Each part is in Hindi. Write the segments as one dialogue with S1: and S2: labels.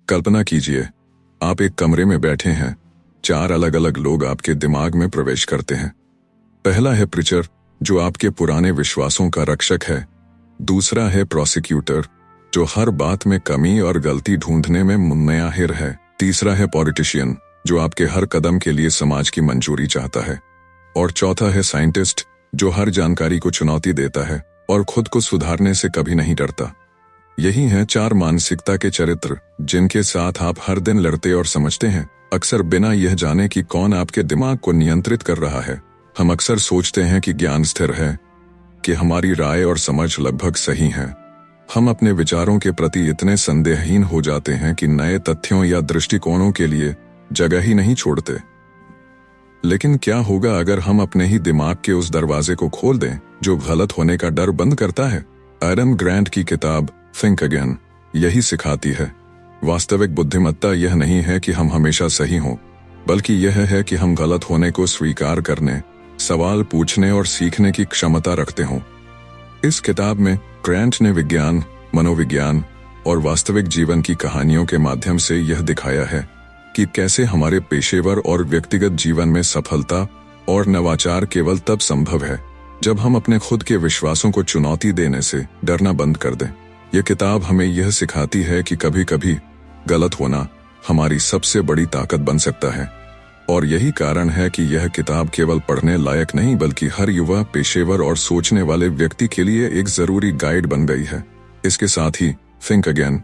S1: कल्पना कीजिए, आप एक कमरे में बैठे हैं। 4 अलग अलग लोग आपके दिमाग में प्रवेश करते हैं। पहला है प्रीचर, जो आपके पुराने विश्वासों का रक्षक है। दूसरा है प्रोसिक्यूटर, जो हर बात में कमी और गलती ढूंढने में मुन्नाहिर है। तीसरा है पॉलिटिशियन, जो आपके हर कदम के लिए समाज की मंजूरी चाहता है। और चौथा है साइंटिस्ट, जो हर जानकारी को चुनौती देता है और खुद को सुधारने से कभी नहीं डरता। यही हैं 4 मानसिकता के चरित्र जिनके साथ आप हर दिन लड़ते और समझते हैं, अक्सर बिना यह जाने कि कौन आपके दिमाग को नियंत्रित कर रहा है। हम अक्सर सोचते हैं कि ज्ञान स्थिर है, कि हमारी राय और समझ लगभग सही है। हम अपने विचारों के प्रति इतने संदेहहीन हो जाते हैं कि नए तथ्यों या दृष्टिकोणों के लिए जगह ही नहीं छोड़ते। लेकिन क्या होगा अगर हम अपने ही दिमाग के उस दरवाजे को खोल दें जो गलत होने का डर बंद करता है? एडम ग्रांट की किताब थिंक अगेन यही सिखाती है। वास्तविक बुद्धिमत्ता यह नहीं है कि हम हमेशा सही हों, बल्कि यह है कि हम गलत होने को स्वीकार करने, सवाल पूछने और सीखने की क्षमता रखते हों। इस किताब में ग्रांट ने विज्ञान, मनोविज्ञान और वास्तविक जीवन की कहानियों के माध्यम से यह दिखाया है कि कैसे हमारे पेशेवर और व्यक्तिगत जीवन में सफलता और नवाचार केवल तब संभव है जब हम अपने खुद के विश्वासों को चुनौती देने से डरना बंद कर दें। यह किताब हमें यह सिखाती है कि कभी कभी गलत होना हमारी सबसे बड़ी ताकत बन सकता है। और यही कारण है कि यह किताब केवल पढ़ने लायक नहीं, बल्कि हर युवा, पेशेवर और सोचने वाले व्यक्ति के लिए एक जरूरी गाइड बन गई है। इसके साथ ही थिंक अगेन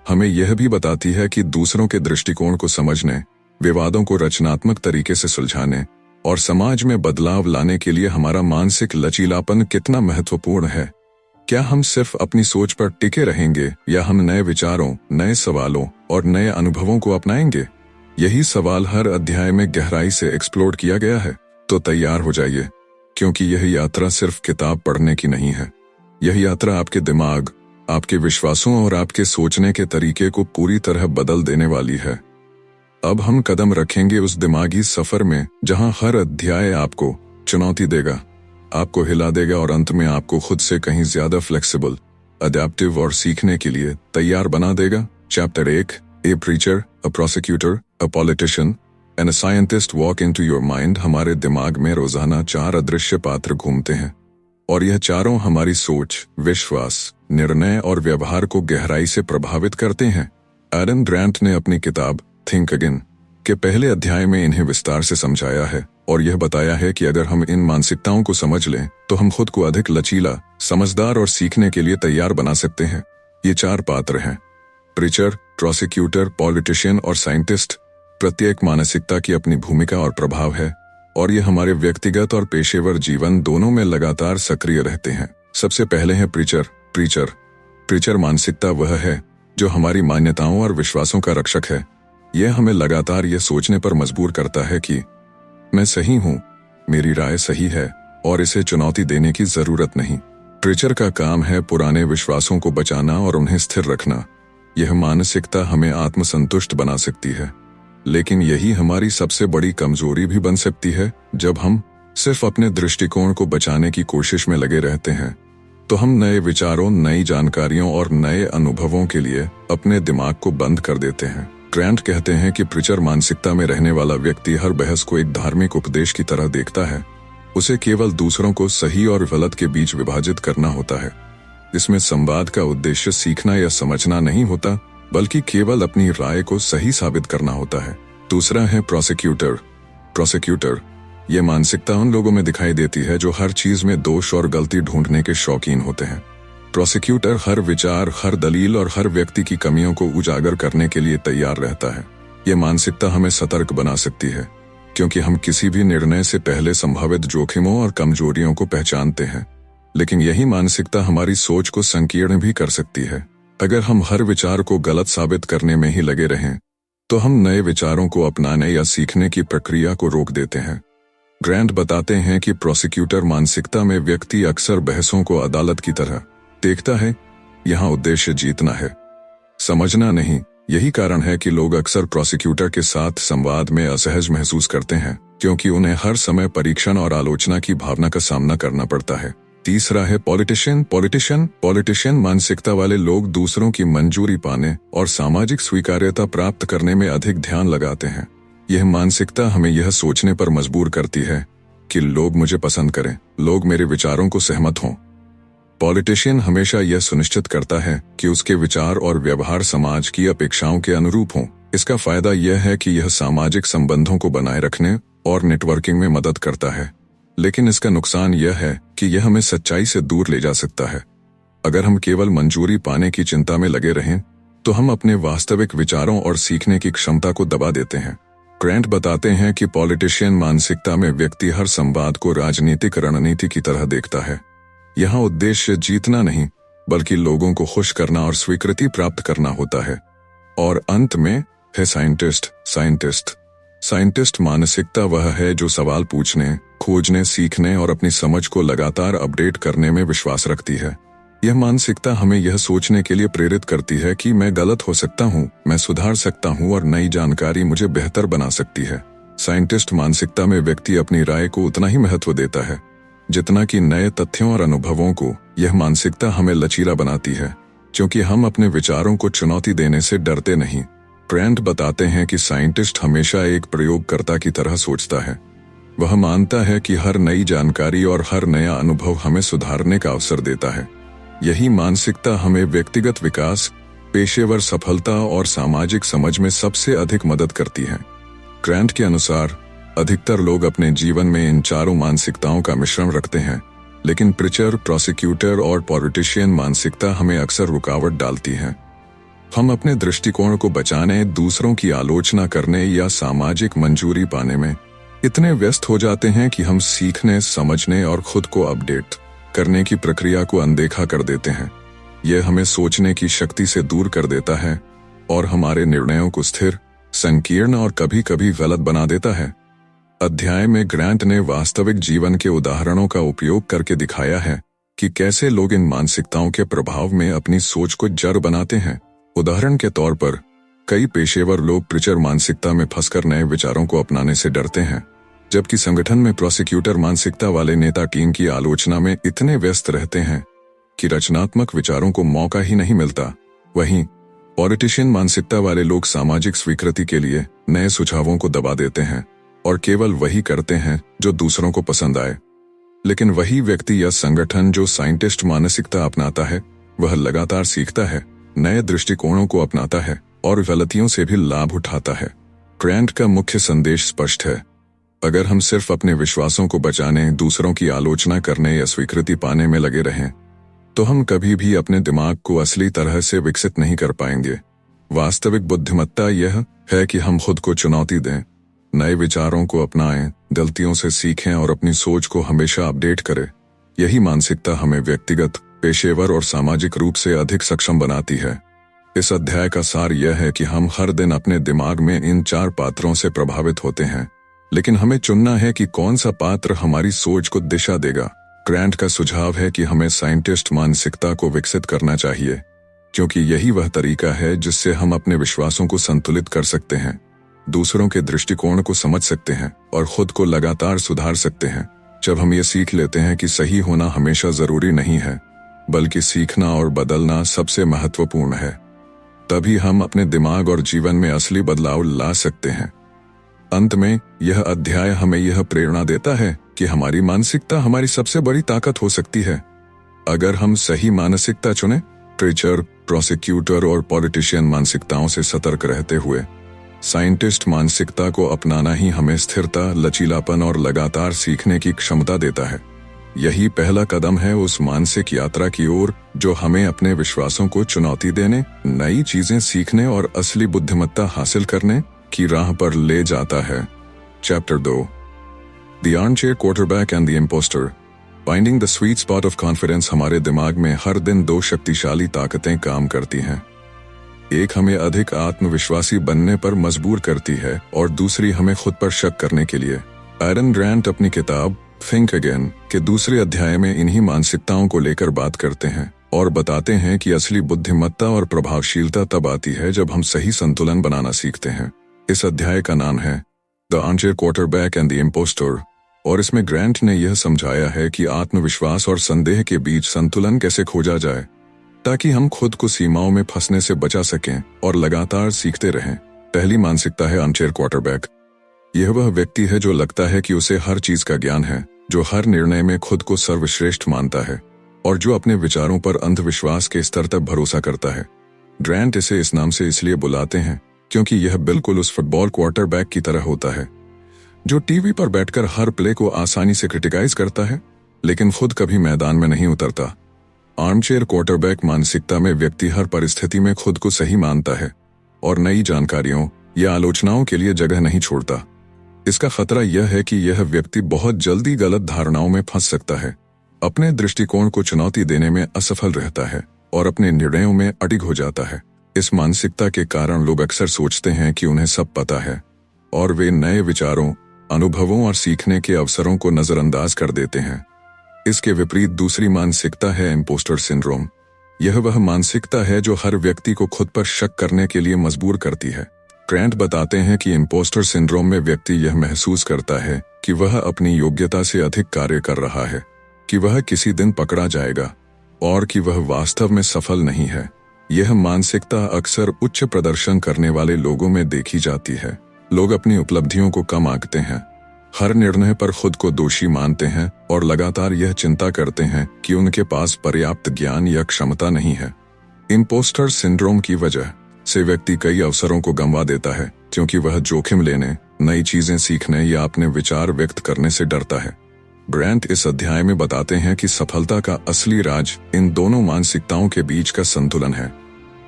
S1: हमें यह भी बताती है कि दूसरों के दृष्टिकोण को समझने, विवादों को रचनात्मक तरीके से सुलझाने और समाज में बदलाव लाने के लिए हमारा मानसिक लचीलापन कितना महत्वपूर्ण है। क्या हम सिर्फ अपनी सोच पर टिके रहेंगे या हम नए विचारों, नए सवालों और नए अनुभवों को अपनाएंगे? यही सवाल हर अध्याय में गहराई से एक्सप्लोर किया गया है। तो तैयार हो जाइए, क्योंकि यह यात्रा सिर्फ किताब पढ़ने की नहीं है। यह यात्रा आपके दिमाग, आपके विश्वासों और आपके सोचने के तरीके को पूरी तरह बदल देने वाली है। अब हम कदम रखेंगे उस दिमागी सफर में जहां हर अध्याय आपको चुनौती देगा, आपको हिला देगा और अंत में आपको खुद से कहीं ज्यादा फ्लेक्सिबल, अडैप्टिव और सीखने के लिए तैयार बना देगा। Chapter 1, A preacher, a prosecutor, a politician and a scientist walk into your mind. हमारे दिमाग में रोजाना 4 अदृश्य पात्र घूमते हैं और यह चारों हमारी सोच, विश्वास, निर्णय और व्यवहार को गहराई से प्रभावित करते हैं। एडम ग्रांट ने अपनी किताब थिंक अगेन के पहले अध्याय में इन्हें विस्तार से समझाया है और यह बताया है कि अगर हम इन मानसिकताओं को समझ लें तो हम खुद को अधिक लचीला, समझदार और सीखने के लिए तैयार बना सकते हैं। ये 4 पात्र हैं: प्रीचर, प्रोसिक्यूटर, पॉलिटिशियन और साइंटिस्ट। प्रत्येक मानसिकता की अपनी भूमिका और प्रभाव है और ये हमारे व्यक्तिगत और पेशेवर जीवन दोनों में लगातार सक्रिय रहते हैं। सबसे पहले है प्रीचर। प्रीचर मानसिकता वह है जो हमारी मान्यताओं और विश्वासों का रक्षक है। यह हमें लगातार यह सोचने पर मजबूर करता है कि मैं सही हूं, मेरी राय सही है और इसे चुनौती देने की जरूरत नहीं। प्रीचर का काम है पुराने विश्वासों को बचाना और उन्हें स्थिर रखना। यह मानसिकता हमें आत्मसंतुष्ट बना सकती है, लेकिन यही हमारी सबसे बड़ी कमजोरी भी बन सकती है। जब हम सिर्फ अपने दृष्टिकोण को बचाने की कोशिश में लगे रहते हैं तो हम नए विचारों, नई जानकारियों और नए अनुभवों के लिए अपने दिमाग को बंद कर देते हैं। ग्रांट कहते हैं कि प्रीचर मानसिकता में रहने वाला व्यक्ति हर बहस को एक धार्मिक उपदेश की तरह देखता है। उसे केवल दूसरों को सही और गलत के बीच विभाजित करना होता है। इसमें संवाद का उद्देश्य सीखना या समझना नहीं होता, बल्कि केवल अपनी राय को सही साबित करना होता है। दूसरा है प्रोसिक्यूटर। ये मानसिकता उन लोगों में दिखाई देती है जो हर चीज में दोष और गलती ढूंढने के शौकीन होते हैं। प्रोसिक्यूटर हर विचार, हर दलील और हर व्यक्ति की कमियों को उजागर करने के लिए तैयार रहता है। ये मानसिकता हमें सतर्क बना सकती है, क्योंकि हम किसी भी निर्णय से पहले संभावित जोखिमों और कमजोरियों को पहचानते हैं। लेकिन यही मानसिकता हमारी सोच को संकीर्ण भी कर सकती है। अगर हम हर विचार को गलत साबित करने में ही लगे रहें तो हम नए विचारों को अपनाने या सीखने की प्रक्रिया को रोक देते हैं। ग्रांट बताते हैं कि प्रोसिक्यूटर मानसिकता में व्यक्ति अक्सर बहसों को अदालत की तरह देखता है। यहाँ उद्देश्य जीतना है, समझना नहीं। यही कारण है कि लोग अक्सर प्रोसिक्यूटर के साथ संवाद में असहज महसूस करते हैं, क्योंकि उन्हें हर समय परीक्षण और आलोचना की भावना का सामना करना पड़ता है। तीसरा है पॉलिटिशियन मानसिकता वाले लोग दूसरों की मंजूरी पाने और सामाजिक स्वीकार्यता प्राप्त करने में अधिक ध्यान लगाते हैं। यह मानसिकता हमें यह सोचने पर मजबूर करती है कि लोग मुझे पसंद करें, लोग मेरे विचारों को सहमत हों। पॉलिटिशियन हमेशा यह सुनिश्चित करता है कि उसके विचार और व्यवहार समाज की अपेक्षाओं के अनुरूप हों। इसका फायदा यह है कि यह सामाजिक संबंधों को बनाए रखने और नेटवर्किंग में मदद करता है, लेकिन इसका नुकसान यह है कि यह हमें सच्चाई से दूर ले जा सकता है। अगर हम केवल मंजूरी पाने की चिंता में लगे रहें, तो हम अपने वास्तविक विचारों और सीखने की क्षमता को दबा देते हैं। ग्रैंट बताते हैं कि पॉलिटिशियन मानसिकता में व्यक्ति हर संवाद को राजनीतिक रणनीति की तरह देखता है। यहाँ उद्देश्य जीतना नहीं, बल्कि लोगों को खुश करना और स्वीकृति प्राप्त करना होता है। और अंत में है साइंटिस्ट मानसिकता वह है जो सवाल पूछने, खोजने, सीखने और अपनी समझ को लगातार अपडेट करने में विश्वास रखती है। यह मानसिकता हमें यह सोचने के लिए प्रेरित करती है कि मैं गलत हो सकता हूँ, मैं सुधार सकता हूँ और नई जानकारी मुझे बेहतर बना सकती है। साइंटिस्ट मानसिकता में व्यक्ति अपनी राय को उतना ही महत्व देता है जितना कि नए तथ्यों और अनुभवों को। यह मानसिकता हमें लचीला बनाती है, क्योंकि हम अपने विचारों को चुनौती देने से डरते नहीं। ग्रैंट बताते हैं कि साइंटिस्ट हमेशा एक प्रयोगकर्ता की तरह सोचता है। वह मानता है कि हर नई जानकारी और हर नया अनुभव हमें सुधारने का अवसर देता है। यही मानसिकता हमें व्यक्तिगत विकास, पेशेवर सफलता और सामाजिक समझ में सबसे अधिक मदद करती है। ग्रैंट के अनुसार अधिकतर लोग अपने जीवन में इन चारों मानसिकताओं का मिश्रण रखते हैं, लेकिन प्रीचर, प्रोसिक्यूटर और पॉलिटिशियन मानसिकता हमें अक्सर रुकावट डालती है। हम अपने दृष्टिकोण को बचाने, दूसरों की आलोचना करने या सामाजिक मंजूरी पाने में इतने व्यस्त हो जाते हैं कि हम सीखने, समझने और खुद को अपडेट करने की प्रक्रिया को अनदेखा कर देते हैं। यह हमें सोचने की शक्ति से दूर कर देता है और हमारे निर्णयों को स्थिर, संकीर्ण और कभी-कभी गलत बना देता है। अध्याय में ग्रैंट ने वास्तविक जीवन के उदाहरणों का उपयोग करके दिखाया है कि कैसे लोग इन मानसिकताओं के प्रभाव में अपनी सोच को जड़ बनाते हैं। उदाहरण के तौर पर, कई पेशेवर लोग प्रीचर मानसिकता में फंसकर नए विचारों को अपनाने से डरते हैं, जबकि संगठन में प्रोसिक्यूटर मानसिकता वाले नेता टीम की आलोचना में इतने व्यस्त रहते हैं कि रचनात्मक विचारों को मौका ही नहीं मिलता। वहीं पॉलिटिशियन मानसिकता वाले लोग सामाजिक स्वीकृति के लिए नए सुझावों को दबा देते हैं और केवल वही करते हैं जो दूसरों को पसंद आए। लेकिन वही व्यक्ति या संगठन जो साइंटिस्ट मानसिकता अपनाता है, वह लगातार सीखता है, नए दृष्टिकोणों को अपनाता है और गलतियों से भी लाभ उठाता है। ग्रैंट का मुख्य संदेश स्पष्ट है। अगर हम सिर्फ अपने विश्वासों को बचाने, दूसरों की आलोचना करने या स्वीकृति पाने में लगे रहें, तो हम कभी भी अपने दिमाग को असली तरह से विकसित नहीं कर पाएंगे। वास्तविक बुद्धिमत्ता यह है कि हम खुद को चुनौती दें, नए विचारों को अपनाएं, गलतियों से सीखें और अपनी सोच को हमेशा अपडेट करें। यही मानसिकता हमें व्यक्तिगत, पेशेवर और सामाजिक रूप से अधिक सक्षम बनाती है। इस अध्याय का सार यह है कि हम हर दिन अपने दिमाग में इन 4 पात्रों से प्रभावित होते हैं, लेकिन हमें चुनना है कि कौन सा पात्र हमारी सोच को दिशा देगा। ग्रैंट का सुझाव है कि हमें साइंटिस्ट मानसिकता को विकसित करना चाहिए, क्योंकि यही वह तरीका है जिससे हम अपने विश्वासों को संतुलित कर सकते हैं, दूसरों के दृष्टिकोण को समझ सकते हैं और खुद को लगातार सुधार सकते हैं। जब हम ये सीख लेते हैं कि सही होना हमेशा जरूरी नहीं है, बल्कि सीखना और बदलना सबसे महत्वपूर्ण है, तभी हम अपने दिमाग और जीवन में असली बदलाव ला सकते हैं। अंत में यह अध्याय हमें यह प्रेरणा देता है कि हमारी मानसिकता हमारी सबसे बड़ी ताकत हो सकती है। अगर हम सही मानसिकता चुनें, प्रीचर, प्रोसिक्यूटर और पॉलिटिशियन मानसिकताओं से सतर्क रहते हुए साइंटिस्ट मानसिकता को अपनाना ही हमें स्थिरता, लचीलापन और लगातार सीखने की क्षमता देता है। यही पहला कदम है उस मानसिक यात्रा की ओर जो हमें अपने विश्वासों को चुनौती देने, नई चीजें सीखने और असली बुद्धिमत्ता हासिल करने की राह पर ले जाता है। Chapter 2, the armchair quarterback and the impostor, finding the sweet spot of confidence. हमारे दिमाग में हर दिन 2 शक्तिशाली ताकतें काम करती हैं। एक हमें अधिक आत्मविश्वासी बनने पर मजबूर करती है और दूसरी हमें खुद पर शक करने के लिए। एरन ग्रैंट अपनी किताब थिंक अगेन के दूसरे अध्याय में इन्हीं मानसिकताओं को लेकर बात करते हैं और बताते हैं कि असली बुद्धिमत्ता और प्रभावशीलता तब आती है जब हम सही संतुलन बनाना सीखते हैं। इस अध्याय का नाम है the armchair quarterback and the impostor, और इसमें ग्रांट ने यह समझाया है कि आत्मविश्वास और संदेह के बीच संतुलन कैसे खोजा जाए ताकि हम खुद को सीमाओं में फंसने से बचा सकें और लगातार सीखते रहें। पहली मानसिकता है आर्मचेयर क्वार्टरबैक। यह वह व्यक्ति है जो लगता है कि उसे हर चीज का ज्ञान है, जो हर निर्णय में खुद को सर्वश्रेष्ठ मानता है और जो अपने विचारों पर अंधविश्वास के स्तर तक भरोसा करता है। ग्रांट इसे इस नाम से इसलिए बुलाते हैं क्योंकि यह बिल्कुल उस फुटबॉल क्वार्टरबैक की तरह होता है जो टीवी पर बैठकर हर प्ले को आसानी से क्रिटिकाइज करता है लेकिन खुद कभी मैदान में नहीं उतरता। आर्मचेयर क्वार्टरबैक मानसिकता में व्यक्ति हर परिस्थिति में खुद को सही मानता है और नई जानकारियों या आलोचनाओं के लिए जगह नहीं छोड़ता। इसका खतरा यह है कि यह व्यक्ति बहुत जल्दी गलत धारणाओं में फंस सकता है, अपने दृष्टिकोण को चुनौती देने में असफल रहता है और अपने निर्णयों में अडिग हो जाता है। इस मानसिकता के कारण लोग अक्सर सोचते हैं कि उन्हें सब पता है और वे नए विचारों, अनुभवों और सीखने के अवसरों को नजरअंदाज कर देते हैं। इसके विपरीत दूसरी मानसिकता है इम्पोस्टर सिंड्रोम। यह वह मानसिकता है जो हर व्यक्ति को खुद पर शक करने के लिए मजबूर करती है। ग्रांट बताते हैं कि इम्पोस्टर सिंड्रोम में व्यक्ति यह महसूस करता है कि वह अपनी योग्यता से अधिक कार्य कर रहा है, कि वह किसी दिन पकड़ा जाएगा और कि वह वास्तव में सफल नहीं है। यह मानसिकता अक्सर उच्च प्रदर्शन करने वाले लोगों में देखी जाती है। लोग अपनी उपलब्धियों को कम आंकते हैं, हर निर्णय पर खुद को दोषी मानते हैं और लगातार यह चिंता करते हैं कि उनके पास पर्याप्त ज्ञान या क्षमता नहीं है। इम्पोस्टर सिंड्रोम की वजह से व्यक्ति कई अवसरों को गंवा देता है क्योंकि वह जोखिम लेने, नई चीजें सीखने या अपने विचार व्यक्त करने से डरता है। ग्रांट इस अध्याय में बताते हैं कि सफलता का असली राज इन दोनों मानसिकताओं के बीच का संतुलन है।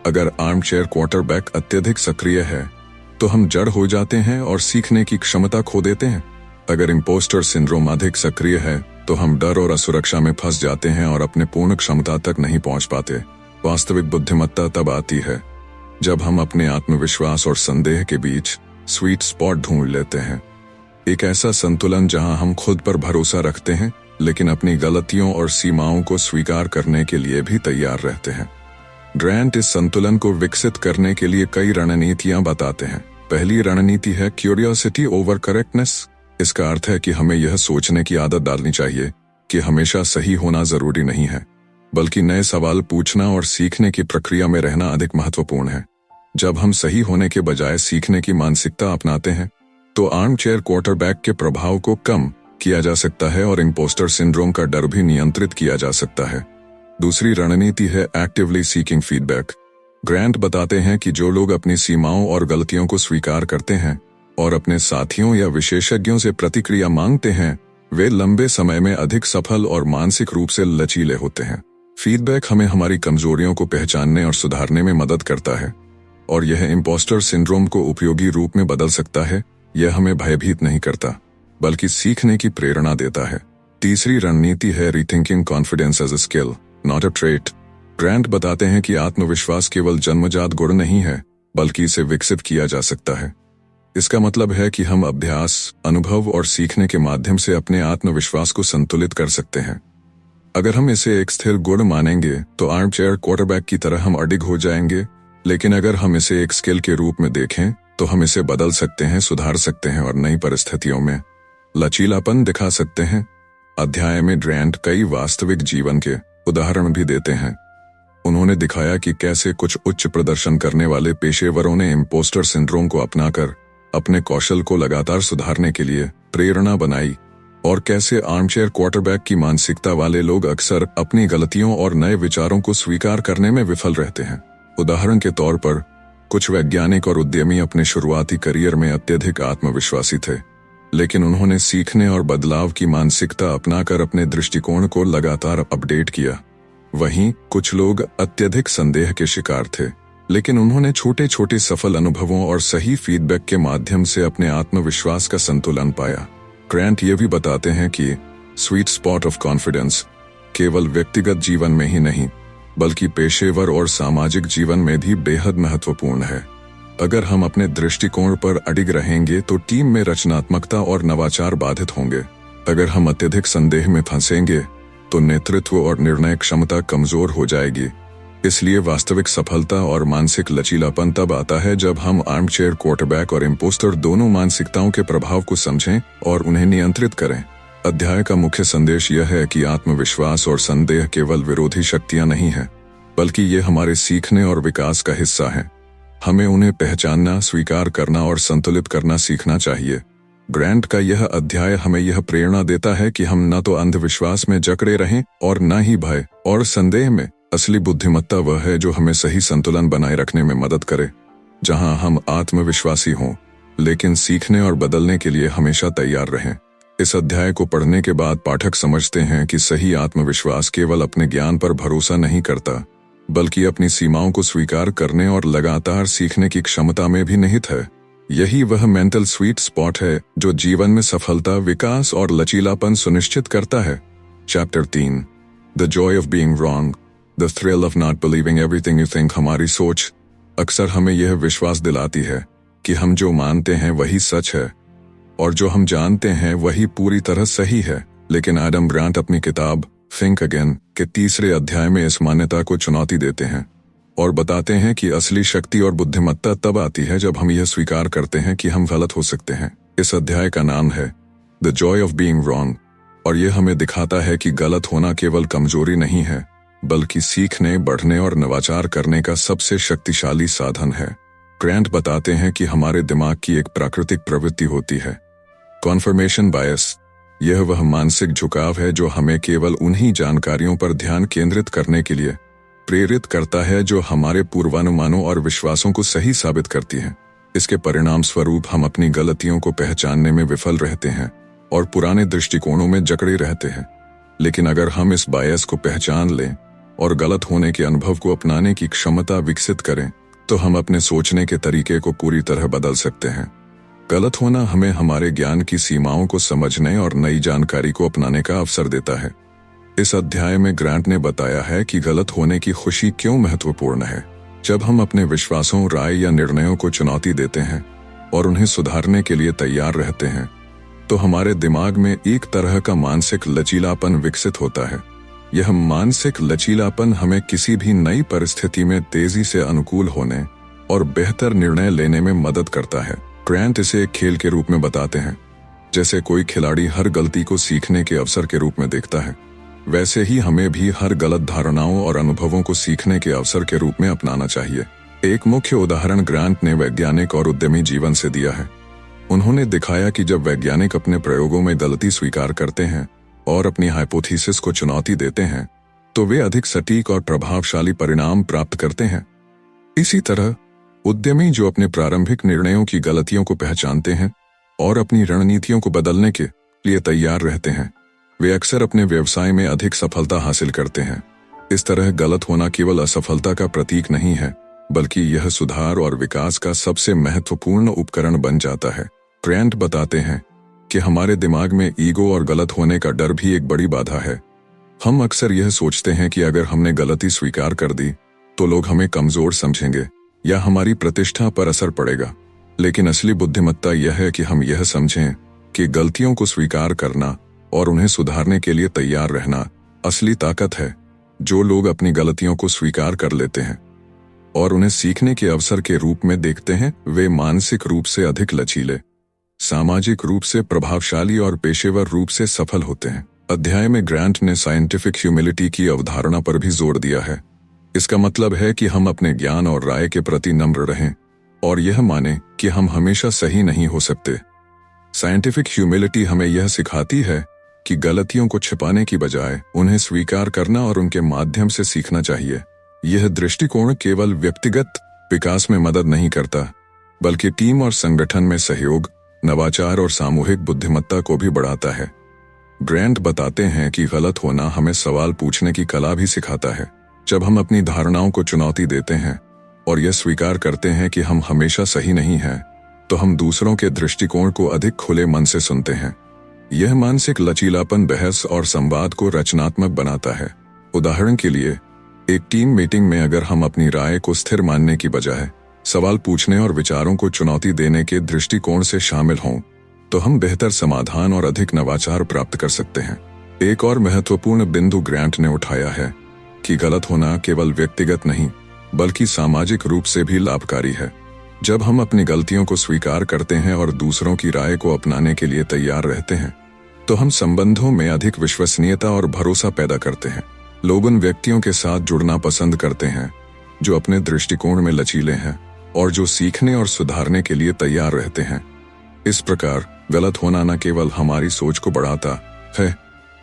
S1: अगर आर्मचेयर क्वार्टरबैक अत्यधिक सक्रिय है तो हम जड़ हो जाते हैं और सीखने की क्षमता खो देते हैं। अगर इम्पोस्टर सिंड्रोम अधिक सक्रिय है तो हम डर और असुरक्षा में फंस जाते हैं और अपने पूर्ण क्षमता तक नहीं पहुंच पाते। वास्तविक बुद्धिमत्ता तब आती है जब हम अपने आत्मविश्वास और संदेह के बीच स्वीट स्पॉट ढूंढ लेते हैं। एक ऐसा संतुलन जहां हम खुद पर भरोसा रखते हैं लेकिन अपनी गलतियों और सीमाओं को स्वीकार करने के लिए भी तैयार रहते हैं। ग्रांट इस संतुलन को विकसित करने के लिए कई रणनीतियां बताते हैं। पहली रणनीति है क्यूरियोसिटी ओवर करेक्टनेस। इसका अर्थ है कि हमें यह सोचने की आदत डालनी चाहिए कि हमेशा सही होना जरूरी नहीं है, बल्कि नए सवाल पूछना और सीखने की प्रक्रिया में रहना अधिक महत्वपूर्ण है। जब हम सही होने के बजाय सीखने की मानसिकता अपनाते हैं तो आर्मचेयर क्वार्टरबैक के प्रभाव को कम किया जा सकता है और इम्पोस्टर सिंड्रोम का डर भी नियंत्रित किया जा सकता है। दूसरी रणनीति है एक्टिवली सीकिंग फीडबैक। ग्रांट बताते हैं कि जो लोग अपनी सीमाओं और गलतियों को स्वीकार करते हैं और अपने साथियों या विशेषज्ञों से प्रतिक्रिया मांगते हैं, वे लंबे समय में अधिक सफल और मानसिक रूप से लचीले होते हैं। फीडबैक हमें हमारी कमजोरियों को पहचानने और सुधारने में मदद करता है और यह इम्पोस्टर सिंड्रोम को उपयोगी रूप में बदल सकता है। यह हमें भयभीत नहीं करता बल्कि सीखने की प्रेरणा देता है। तीसरी रणनीति है rethinking confidence as a skill not a trait. Grant बताते हैं कि आत्मविश्वास केवल जन्मजात गुण नहीं है बल्कि इसे विकसित किया जा सकता है। इसका मतलब है कि हम अभ्यास, अनुभव और सीखने के माध्यम से अपने आत्मविश्वास को संतुलित कर सकते हैं। अगर हम इसे एक स्थिर गुण मानेंगे तो आर्मचेयर क्वार्टरबैक की तरह हम अडिग हो जाएंगे, लेकिन अगर हम इसे एक स्किल के रूप में देखें तो हम इसे बदल सकते हैं, सुधार सकते हैं और नई परिस्थितियों में लचीलापन दिखा सकते हैं। अध्याय में ग्रांट कई वास्तविक जीवन के उदाहरण भी देते हैं। उन्होंने दिखाया कि कैसे कुछ उच्च प्रदर्शन करने वाले पेशेवरों ने इम्पोस्टर सिंड्रोम को अपनाकर अपने कौशल को लगातार सुधारने के लिए प्रेरणा बनाई और कैसे आर्मचेयर क्वार्टरबैक की मानसिकता वाले लोग अक्सर अपनी गलतियों और नए विचारों को स्वीकार करने में विफल रहते हैं। उदाहरण के तौर पर कुछ वैज्ञानिक और उद्यमी अपने शुरुआती करियर में अत्यधिक आत्मविश्वासी थे, लेकिन उन्होंने सीखने और बदलाव की मानसिकता अपनाकर अपने दृष्टिकोण को लगातार अपडेट किया। वहीं कुछ लोग अत्यधिक संदेह के शिकार थे, लेकिन उन्होंने छोटे छोटे सफल अनुभवों और सही फीडबैक के माध्यम से अपने आत्मविश्वास का संतुलन पाया। ग्रांट ये भी बताते हैं कि स्वीट स्पॉट ऑफ कॉन्फिडेंस केवल व्यक्तिगत जीवन में ही नहीं बल्कि पेशेवर और सामाजिक जीवन में भी बेहद महत्वपूर्ण है। अगर हम अपने दृष्टिकोण पर अडिग रहेंगे तो टीम में रचनात्मकता और नवाचार बाधित होंगे। अगर हम अत्यधिक संदेह में फंसेंगे तो नेतृत्व और निर्णय क्षमता कमजोर हो जाएगी। इसलिए वास्तविक सफलता और मानसिक लचीलापन तब आता है जब हम आर्मचेयर क्वार्टरबैक और इम्पोस्टर दोनों मानसिकताओं के प्रभाव को समझें और उन्हें नियंत्रित करें। अध्याय का मुख्य संदेश यह है कि आत्मविश्वास और संदेह केवल विरोधी शक्तियां नहीं हैं, बल्कि ये हमारे सीखने और विकास का हिस्सा हैं। हमें उन्हें पहचानना, स्वीकार करना और संतुलित करना सीखना चाहिए। ग्रैंट का यह अध्याय हमें यह प्रेरणा देता है कि हम न तो अंधविश्वास में जकड़े रहें और न ही भय और संदेह में। असली बुद्धिमत्ता वह है जो हमें सही संतुलन बनाए रखने में मदद करे, जहां हम आत्मविश्वासी हों लेकिन सीखने और बदलने के लिए हमेशा तैयार रहें। इस अध्याय को पढ़ने के बाद पाठक समझते हैं कि सही आत्मविश्वास केवल अपने ज्ञान पर भरोसा नहीं करता, बल्कि अपनी सीमाओं को स्वीकार करने और लगातार सीखने की क्षमता में भी निहित है। यही वह मेंटल स्वीट स्पॉट है जो जीवन में सफलता, विकास और लचीलापन सुनिश्चित करता है। Chapter 3, the Joy of being wrong, the thrill of not believing everything you think. हमारी सोच अक्सर हमें यह विश्वास दिलाती है कि हम जो मानते हैं वही सच है और जो हम जानते हैं वही पूरी तरह सही है। लेकिन एडम ग्रांट अपनी किताब थिंक अगेन के 3 अध्याय में इस मान्यता को चुनौती देते हैं और बताते हैं कि असली शक्ति और बुद्धिमत्ता तब आती है जब हम यह स्वीकार करते हैं कि हम गलत हो सकते हैं। इस अध्याय का नाम है the Joy of being wrong और यह हमें दिखाता है कि गलत होना केवल कमजोरी नहीं है, बल्कि सीखने, बढ़ने और नवाचार करने का सबसे शक्तिशाली साधन है। ग्रैंट बताते हैं कि हमारे दिमाग की एक प्राकृतिक प्रवृत्ति होती है, कॉन्फर्मेशन बायस। यह वह मानसिक झुकाव है जो हमें केवल उन्हीं जानकारियों पर ध्यान केंद्रित करने के लिए प्रेरित करता है जो हमारे पूर्वानुमानों और विश्वासों को सही साबित करती हैं। इसके परिणाम स्वरूप हम अपनी गलतियों को पहचानने में विफल रहते हैं और पुराने दृष्टिकोणों में जकड़े रहते हैं। लेकिन अगर हम इस बायस को पहचान लें और गलत होने के अनुभव को अपनाने की क्षमता विकसित करें, तो हम अपने सोचने के तरीके को पूरी तरह बदल सकते हैं। गलत होना हमें हमारे ज्ञान की सीमाओं को समझने और नई जानकारी को अपनाने का अवसर देता है। इस अध्याय में ग्रांट ने बताया है कि गलत होने की खुशी क्यों महत्वपूर्ण है। जब हम अपने विश्वासों, राय या निर्णयों को चुनौती देते हैं और उन्हें सुधारने के लिए तैयार रहते हैं, तो हमारे दिमाग में एक तरह का मानसिक लचीलापन विकसित होता है। यह मानसिक लचीलापन हमें किसी भी नई परिस्थिति में तेजी से अनुकूल होने और बेहतर निर्णय लेने में मदद करता है। ग्रांट इसे एक खेल के रूप में बताते हैं। जैसे कोई खिलाड़ी हर गलती को सीखने के अवसर के रूप में देखता है, वैसे ही हमें भी हर गलत धारणाओं और अनुभवों को सीखने के अवसर के रूप में अपनाना चाहिए। एक मुख्य उदाहरण ग्रांट ने वैज्ञानिक और उद्यमी जीवन से दिया है। उन्होंने दिखाया कि जब वैज्ञानिक अपने प्रयोगों में गलती स्वीकार करते हैं और अपनी हाइपोथेसिस को चुनौती देते हैं, तो वे अधिक सटीक और प्रभावशाली परिणाम प्राप्त करते हैं। इसी तरह उद्यमी जो अपने प्रारंभिक निर्णयों की गलतियों को पहचानते हैं और अपनी रणनीतियों को बदलने के लिए तैयार रहते हैं, वे अक्सर अपने व्यवसाय में अधिक सफलता हासिल करते हैं। इस तरह गलत होना केवल असफलता का प्रतीक नहीं है, बल्कि यह सुधार और विकास का सबसे महत्वपूर्ण उपकरण बन जाता है। ग्रांट बताते हैं कि हमारे दिमाग में ईगो और गलत होने का डर भी एक बड़ी बाधा है। हम अक्सर यह सोचते हैं कि अगर हमने गलती स्वीकार कर दी तो लोग हमें कमजोर समझेंगे या हमारी प्रतिष्ठा पर असर पड़ेगा। लेकिन असली बुद्धिमत्ता यह है कि हम यह समझें कि गलतियों को स्वीकार करना और उन्हें सुधारने के लिए तैयार रहना असली ताकत है। जो लोग अपनी गलतियों को स्वीकार कर लेते हैं और उन्हें सीखने के अवसर के रूप में देखते हैं, वे मानसिक रूप से अधिक लचीले, सामाजिक रूप से प्रभावशाली और पेशेवर रूप से सफल होते हैं। अध्याय में ग्रांट ने साइंटिफिक ह्यूमिलिटी की अवधारणा पर भी जोर दिया है। इसका मतलब है कि हम अपने ज्ञान और राय के प्रति नम्र रहें और यह माने कि हम हमेशा सही नहीं हो सकते। साइंटिफिक ह्यूमिलिटी हमें यह सिखाती है कि गलतियों को छिपाने की बजाय उन्हें स्वीकार करना और उनके माध्यम से सीखना चाहिए। यह दृष्टिकोण केवल व्यक्तिगत विकास में मदद नहीं करता, बल्कि टीम और संगठन में सहयोग, नवाचार और सामूहिक बुद्धिमत्ता को भी बढ़ाता है। ग्रांट बताते हैं कि गलत होना हमें सवाल पूछने की कला भी सिखाता है। जब हम अपनी धारणाओं को चुनौती देते हैं और यह स्वीकार करते हैं कि हम हमेशा सही नहीं हैं, तो हम दूसरों के दृष्टिकोण को अधिक खुले मन से सुनते हैं। यह मानसिक लचीलापन बहस और संवाद को रचनात्मक बनाता है। उदाहरण के लिए, एक टीम मीटिंग में अगर हम अपनी राय को स्थिर मानने की बजाय सवाल पूछने और विचारों को चुनौती देने के दृष्टिकोण से शामिल हों, तो हम बेहतर समाधान और अधिक नवाचार प्राप्त कर सकते हैं। एक और महत्वपूर्ण बिंदु ग्रांट ने उठाया है कि गलत होना केवल व्यक्तिगत नहीं, बल्कि सामाजिक रूप से भी लाभकारी है। जब हम अपनी गलतियों को स्वीकार करते हैं और दूसरों की राय को अपनाने के लिए तैयार रहते हैं, तो हम संबंधों में अधिक विश्वसनीयता और भरोसा पैदा करते हैं। लोग उन व्यक्तियों के साथ जुड़ना पसंद करते हैं जो अपने दृष्टिकोण में लचीले हैं और जो सीखने और सुधारने के लिए तैयार रहते हैं। इस प्रकार गलत होना न केवल हमारी सोच को बढ़ाता है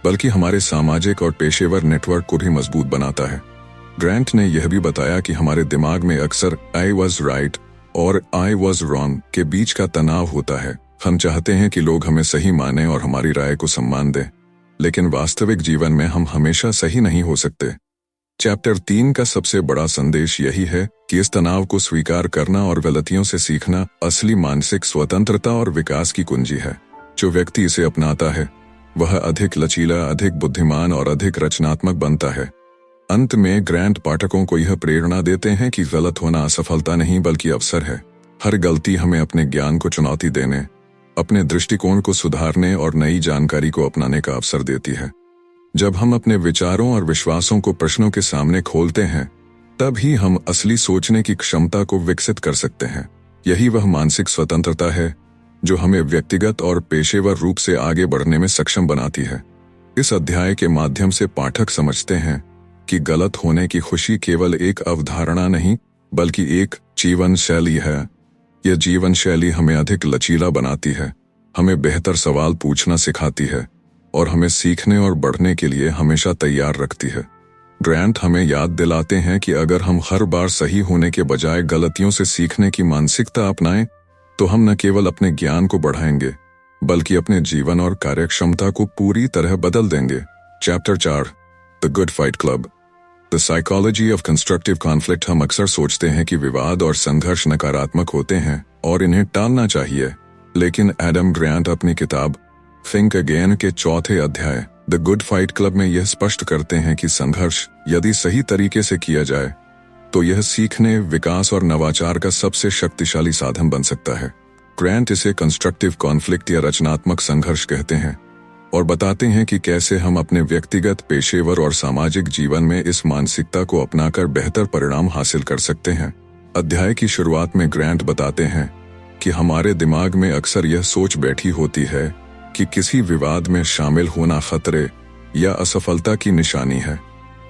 S1: बल्कि हमारे सामाजिक और पेशेवर नेटवर्क को भी मजबूत बनाता है। ग्रांट ने यह भी बताया कि हमारे दिमाग में अक्सर आई वॉज राइट और आई वॉज रॉन्ग के बीच का तनाव होता है। हम चाहते हैं कि लोग हमें सही माने और हमारी राय को सम्मान दें, लेकिन वास्तविक जीवन में हम हमेशा सही नहीं हो सकते। चैप्टर 3 का सबसे बड़ा संदेश यही है कि इस तनाव को स्वीकार करना और गलतियों से सीखना असली मानसिक स्वतंत्रता और विकास की कुंजी है। जो व्यक्ति इसे अपनाता है वह अधिक लचीला, अधिक बुद्धिमान और अधिक रचनात्मक बनता है। अंत में ग्रांट पाठकों को यह प्रेरणा देते हैं कि गलत होना असफलता नहीं बल्कि अवसर है। हर गलती हमें अपने ज्ञान को चुनौती देने, अपने दृष्टिकोण को सुधारने और नई जानकारी को अपनाने का अवसर देती है। जब हम अपने विचारों और विश्वासों को प्रश्नों के सामने खोलते हैं, तब ही हम असली सोचने की क्षमता को विकसित कर सकते हैं। यही वह मानसिक स्वतंत्रता है जो हमें व्यक्तिगत और पेशेवर रूप से आगे बढ़ने में सक्षम बनाती है। इस अध्याय के माध्यम से पाठक समझते हैं कि गलत होने की खुशी केवल एक अवधारणा नहीं बल्कि एक जीवन शैली है। यह जीवन शैली हमें अधिक लचीला बनाती है, हमें बेहतर सवाल पूछना सिखाती है और हमें सीखने और बढ़ने के लिए हमेशा तैयार रखती है। ग्रांट हमें याद दिलाते हैं कि अगर हम हर बार सही होने के बजाय गलतियों से सीखने की मानसिकता अपनाएं, तो हम न केवल अपने ज्ञान को बढ़ाएंगे बल्कि अपने जीवन और कार्यक्षमता को पूरी तरह बदल देंगे। Chapter 4 the good fight club, the psychology of constructive conflict. हम अक्सर सोचते हैं कि विवाद और संघर्ष नकारात्मक होते हैं और इन्हें टालना चाहिए, लेकिन एडम ग्रांट अपनी किताब थिंक अगेन के 4थे अध्याय द गुड फाइट क्लब में यह स्पष्ट करते हैं कि संघर्ष यदि सही तरीके से किया जाए तो यह सीखने, विकास और नवाचार का सबसे शक्तिशाली साधन बन सकता है। ग्रांट इसे कंस्ट्रक्टिव कॉन्फ्लिक्ट या रचनात्मक संघर्ष कहते हैं और बताते हैं कि कैसे हम अपने व्यक्तिगत, पेशेवर और सामाजिक जीवन में इस मानसिकता को अपनाकर बेहतर परिणाम हासिल कर सकते हैं। अध्याय की शुरुआत में ग्रांट बताते हैं कि हमारे दिमाग में अक्सर यह सोच बैठी होती है कि किसी विवाद में शामिल होना खतरे या असफलता की निशानी है।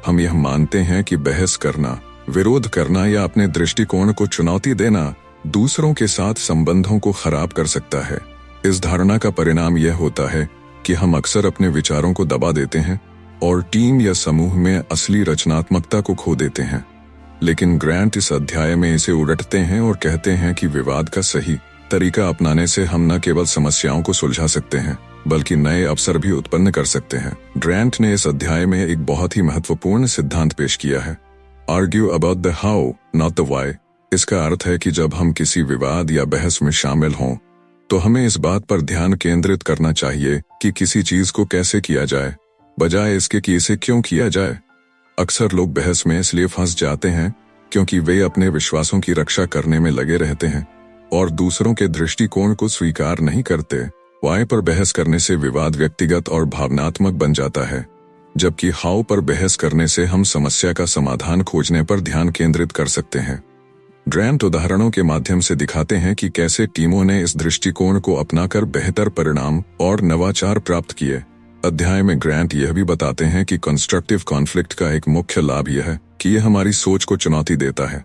S1: हम यह मानते हैं कि बहस करना, विरोध करना या अपने दृष्टिकोण को चुनौती देना दूसरों के साथ संबंधों को खराब कर सकता है। इस धारणा का परिणाम यह होता है कि हम अक्सर अपने विचारों को दबा देते हैं और टीम या समूह में असली रचनात्मकता को खो देते हैं। लेकिन ग्रांट इस अध्याय में इसे उलटते हैं और कहते हैं कि विवाद का सही तरीका अपनाने से हम न केवल समस्याओं को सुलझा सकते हैं बल्कि नए अवसर भी उत्पन्न कर सकते हैं। ग्रांट ने इस अध्याय में एक बहुत ही महत्वपूर्ण सिद्धांत पेश किया है, argue about the how not the why. इसका अर्थ है कि जब हम किसी विवाद या बहस में शामिल हों तो हमें इस बात पर ध्यान केंद्रित करना चाहिए कि किसी चीज को कैसे किया जाए, बजाय इसके कि इसे क्यों किया जाए। अक्सर लोग बहस में इसलिए फंस जाते हैं क्योंकि वे अपने विश्वासों की रक्षा करने में लगे रहते हैं और दूसरों के दृष्टिकोण को स्वीकार नहीं करते। वाई पर बहस करने से विवाद व्यक्तिगत और भावनात्मक बन जाता है, जबकि हाउ पर बहस करने से हम समस्या का समाधान खोजने पर ध्यान केंद्रित कर सकते हैं। ग्रांट उदाहरणों के माध्यम से दिखाते हैं कि कैसे टीमों ने इस दृष्टिकोण को अपनाकर बेहतर परिणाम और नवाचार प्राप्त किए। अध्याय में ग्रांट यह भी बताते हैं कि कंस्ट्रक्टिव कॉन्फ्लिक्ट का एक मुख्य लाभ यह है कि यह हमारी सोच को चुनौती देता है।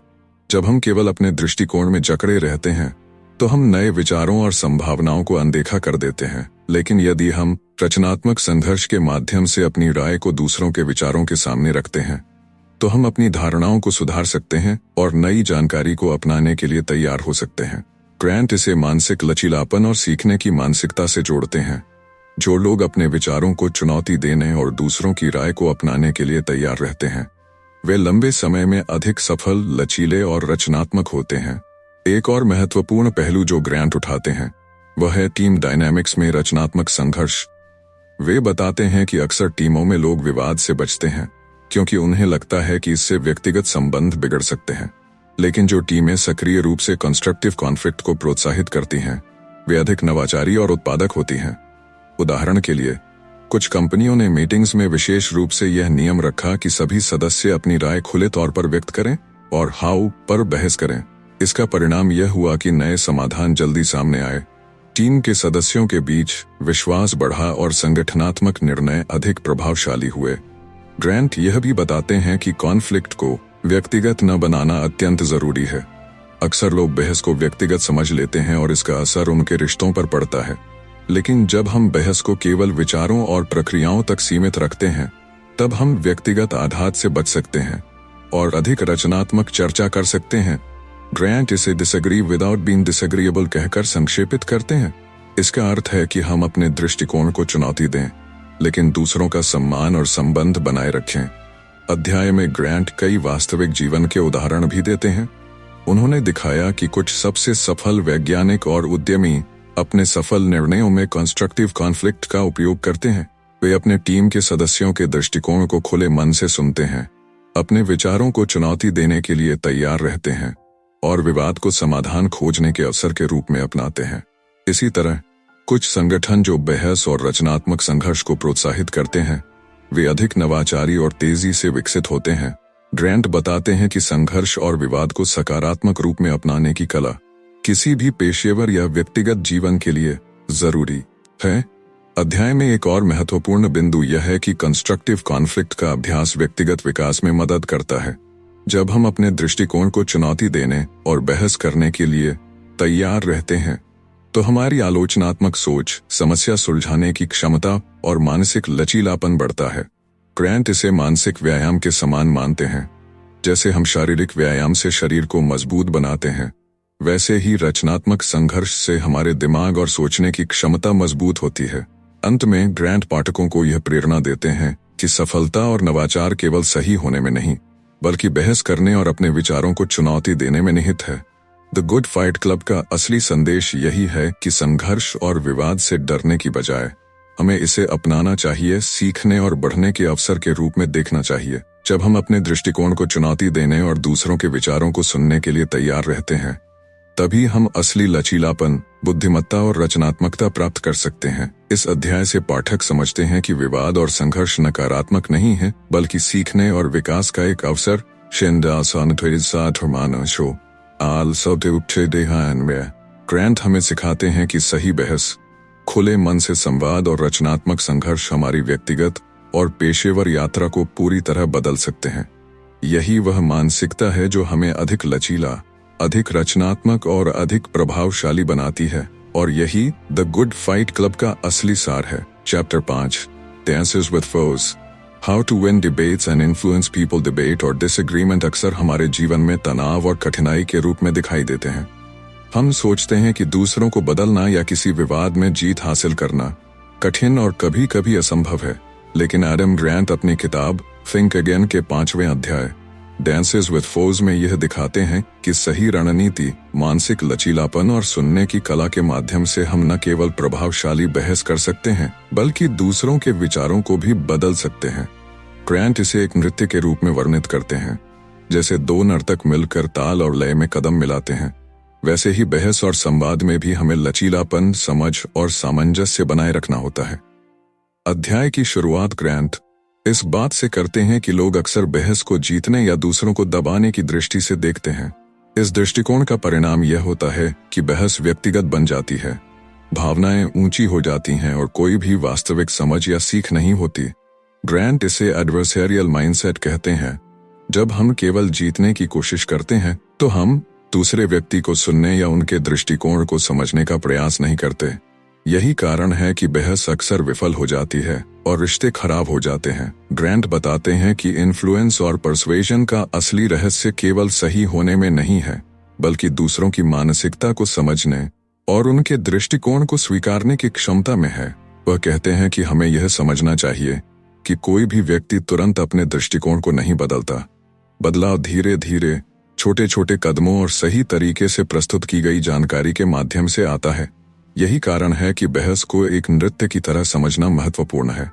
S1: जब हम केवल अपने दृष्टिकोण में जकड़े रहते हैं तो हम नए विचारों और संभावनाओं को अनदेखा कर देते हैं। लेकिन यदि हम रचनात्मक संघर्ष के माध्यम से अपनी राय को दूसरों के विचारों के सामने रखते हैं तो हम अपनी धारणाओं को सुधार सकते हैं और नई जानकारी को अपनाने के लिए तैयार हो सकते हैं। ग्रांट इसे मानसिक लचीलापन और सीखने की मानसिकता से जोड़ते हैं। जो लोग अपने विचारों को चुनौती देने और दूसरों की राय को अपनाने के लिए तैयार रहते हैं, वे लंबे समय में अधिक सफल, लचीले और रचनात्मक होते हैं। एक और महत्वपूर्ण पहलू जो ग्रांट उठाते हैं वह है टीम डायनामिक्स में रचनात्मक संघर्ष। वे बताते हैं कि अक्सर टीमों में लोग विवाद से बचते हैं क्योंकि उन्हें लगता है कि इससे व्यक्तिगत संबंध बिगड़ सकते हैं। लेकिन जो टीमें सक्रिय रूप से कंस्ट्रक्टिव कॉन्फ्लिक्ट को प्रोत्साहित करती हैं, वे अधिक नवाचारी और उत्पादक होती हैं। उदाहरण के लिए, कुछ कंपनियों ने मीटिंग्स में विशेष रूप से यह नियम रखा कि सभी सदस्य अपनी राय खुले तौर पर व्यक्त करें और हाउ पर बहस करें। इसका परिणाम यह हुआ कि नए समाधान जल्दी सामने आए टीम के सदस्यों के बीच विश्वास बढ़ा और संगठनात्मक निर्णय अधिक प्रभावशाली हुए। ग्रैंट यह भी बताते हैं कि कॉन्फ्लिक्ट को व्यक्तिगत न बनाना अत्यंत जरूरी है। अक्सर लोग बहस को व्यक्तिगत समझ लेते हैं और इसका असर उनके रिश्तों पर पड़ता है। लेकिन जब हम बहस को केवल विचारों और प्रक्रियाओं तक सीमित रखते हैं, तब हम व्यक्तिगत आघात से बच सकते हैं और अधिक रचनात्मक चर्चा कर सकते हैं। ग्रैंट इसे डिसएग्री विदाउट बीइंग डिसएग्रीएबल कहकर संक्षेपित करते हैं। इसका अर्थ है कि हम अपने दृष्टिकोण को चुनौती दें, लेकिन दूसरों का सम्मान और संबंध बनाए रखें। अध्याय में ग्रैंट कई वास्तविक जीवन के उदाहरण भी देते हैं। उन्होंने दिखाया कि कुछ सबसे सफल वैज्ञानिक और उद्यमी अपने सफल निर्णयों में कंस्ट्रक्टिव कॉन्फ्लिक्ट का उपयोग करते हैं। वे अपने टीम के सदस्यों के दृष्टिकोण को खुले मन से सुनते हैं, अपने विचारों को चुनौती देने के लिए तैयार रहते हैं और विवाद को समाधान खोजने के अवसर के रूप में अपनाते हैं। इसी तरह कुछ संगठन जो बहस और रचनात्मक संघर्ष को प्रोत्साहित करते हैं, वे अधिक नवाचारी और तेजी से विकसित होते हैं। ग्रैंट बताते हैं कि संघर्ष और विवाद को सकारात्मक रूप में अपनाने की कला किसी भी पेशेवर या व्यक्तिगत जीवन के लिए जरूरी है। अध्याय में एक और महत्वपूर्ण बिंदु यह है कि कंस्ट्रक्टिव कॉन्फ्लिक्ट का अभ्यास व्यक्तिगत विकास में मदद करता है। जब हम अपने दृष्टिकोण को चुनौती देने और बहस करने के लिए तैयार रहते हैं, तो हमारी आलोचनात्मक सोच, समस्या सुलझाने की क्षमता और मानसिक लचीलापन बढ़ता है। ग्रैंट इसे मानसिक व्यायाम के समान मानते हैं। जैसे हम शारीरिक व्यायाम से शरीर को मजबूत बनाते हैं, वैसे ही रचनात्मक संघर्ष से हमारे दिमाग और सोचने की क्षमता मजबूत होती है। अंत में ग्रैंट पाठकों को यह प्रेरणा देते हैं कि सफलता और नवाचार केवल सही होने में नहीं, बल्कि बहस करने और अपने विचारों को चुनौती देने में निहित है। द गुड फाइट क्लब का असली संदेश यही है कि संघर्ष और विवाद से डरने की बजाय हमें इसे अपनाना चाहिए, सीखने और बढ़ने के अवसर के रूप में देखना चाहिए। जब हम अपने दृष्टिकोण को चुनौती देने और दूसरों के विचारों को सुनने के लिए तैयार रहते हैं, तभी हम असली लचीलापन, बुद्धिमत्ता और रचनात्मकता प्राप्त कर सकते हैं। इस अध्याय से पाठक समझते हैं कि विवाद और संघर्ष नकारात्मक नहीं है, बल्कि सीखने और विकास का एक अवसर। ग्रैंट हमें सिखाते हैं कि सही बहस, खुले मन से संवाद और रचनात्मक संघर्ष हमारी व्यक्तिगत और पेशेवर यात्रा को पूरी तरह बदल सकते हैं। यही वह मानसिकता है जो हमें अधिक लचीला, अधिक रचनात्मक और अधिक प्रभावशाली बनाती है, और यही द गुड फाइट क्लब का असली सार है। Chapter 5 Dances with Foes, How to Win Debates and Influence People। Debate और डिसएग्रीमेंट अक्सर हमारे जीवन में तनाव और कठिनाई के रूप में दिखाई देते हैं। हम सोचते हैं कि दूसरों को बदलना या किसी विवाद में जीत हासिल करना कठिन और कभी कभी असंभव है। लेकिन एडम ग्रैंट अपनी किताब थिंक अगेन के 5वें अध्याय Dances with Foes में यह दिखाते हैं कि सही रणनीति, मानसिक लचीलापन और सुनने की कला के माध्यम से हम न केवल प्रभावशाली बहस कर सकते हैं, बल्कि दूसरों के विचारों को भी बदल सकते हैं। ग्रैंट इसे एक नृत्य के रूप में वर्णित करते हैं। जैसे दो नर्तक मिलकर ताल और लय में कदम मिलाते हैं, वैसे ही बहस और संवाद में भी हमें लचीलापन, समझ और सामंजस्य बनाए रखना होता है। अध्याय की शुरुआत ग्रैंट इस बात से करते हैं कि लोग अक्सर बहस को जीतने या दूसरों को दबाने की दृष्टि से देखते हैं। इस दृष्टिकोण का परिणाम यह होता है कि बहस व्यक्तिगत बन जाती है, भावनाएं ऊंची हो जाती हैं और कोई भी वास्तविक समझ या सीख नहीं होती। ग्रैंट इसे एडवर्सेरियल माइंडसेट कहते हैं। जब हम केवल जीतने की कोशिश करते हैं, तो हम दूसरे व्यक्ति को सुनने या उनके दृष्टिकोण को समझने का प्रयास नहीं करते। यही कारण है कि बहस अक्सर विफल हो जाती है और रिश्ते खराब हो जाते हैं। ग्रैंट बताते हैं कि इन्फ्लुएंस और परसुएशन का असली रहस्य केवल सही होने में नहीं है, बल्कि दूसरों की मानसिकता को समझने और उनके दृष्टिकोण को स्वीकारने की क्षमता में है। वह कहते हैं कि हमें यह समझना चाहिए कि कोई भी व्यक्ति तुरंत अपने दृष्टिकोण को नहीं बदलता। बदलाव धीरे धीरे, छोटे छोटे कदमों और सही तरीके से प्रस्तुत की गई जानकारी के माध्यम से आता है। यही कारण है कि बहस को एक नृत्य की तरह समझना महत्वपूर्ण है।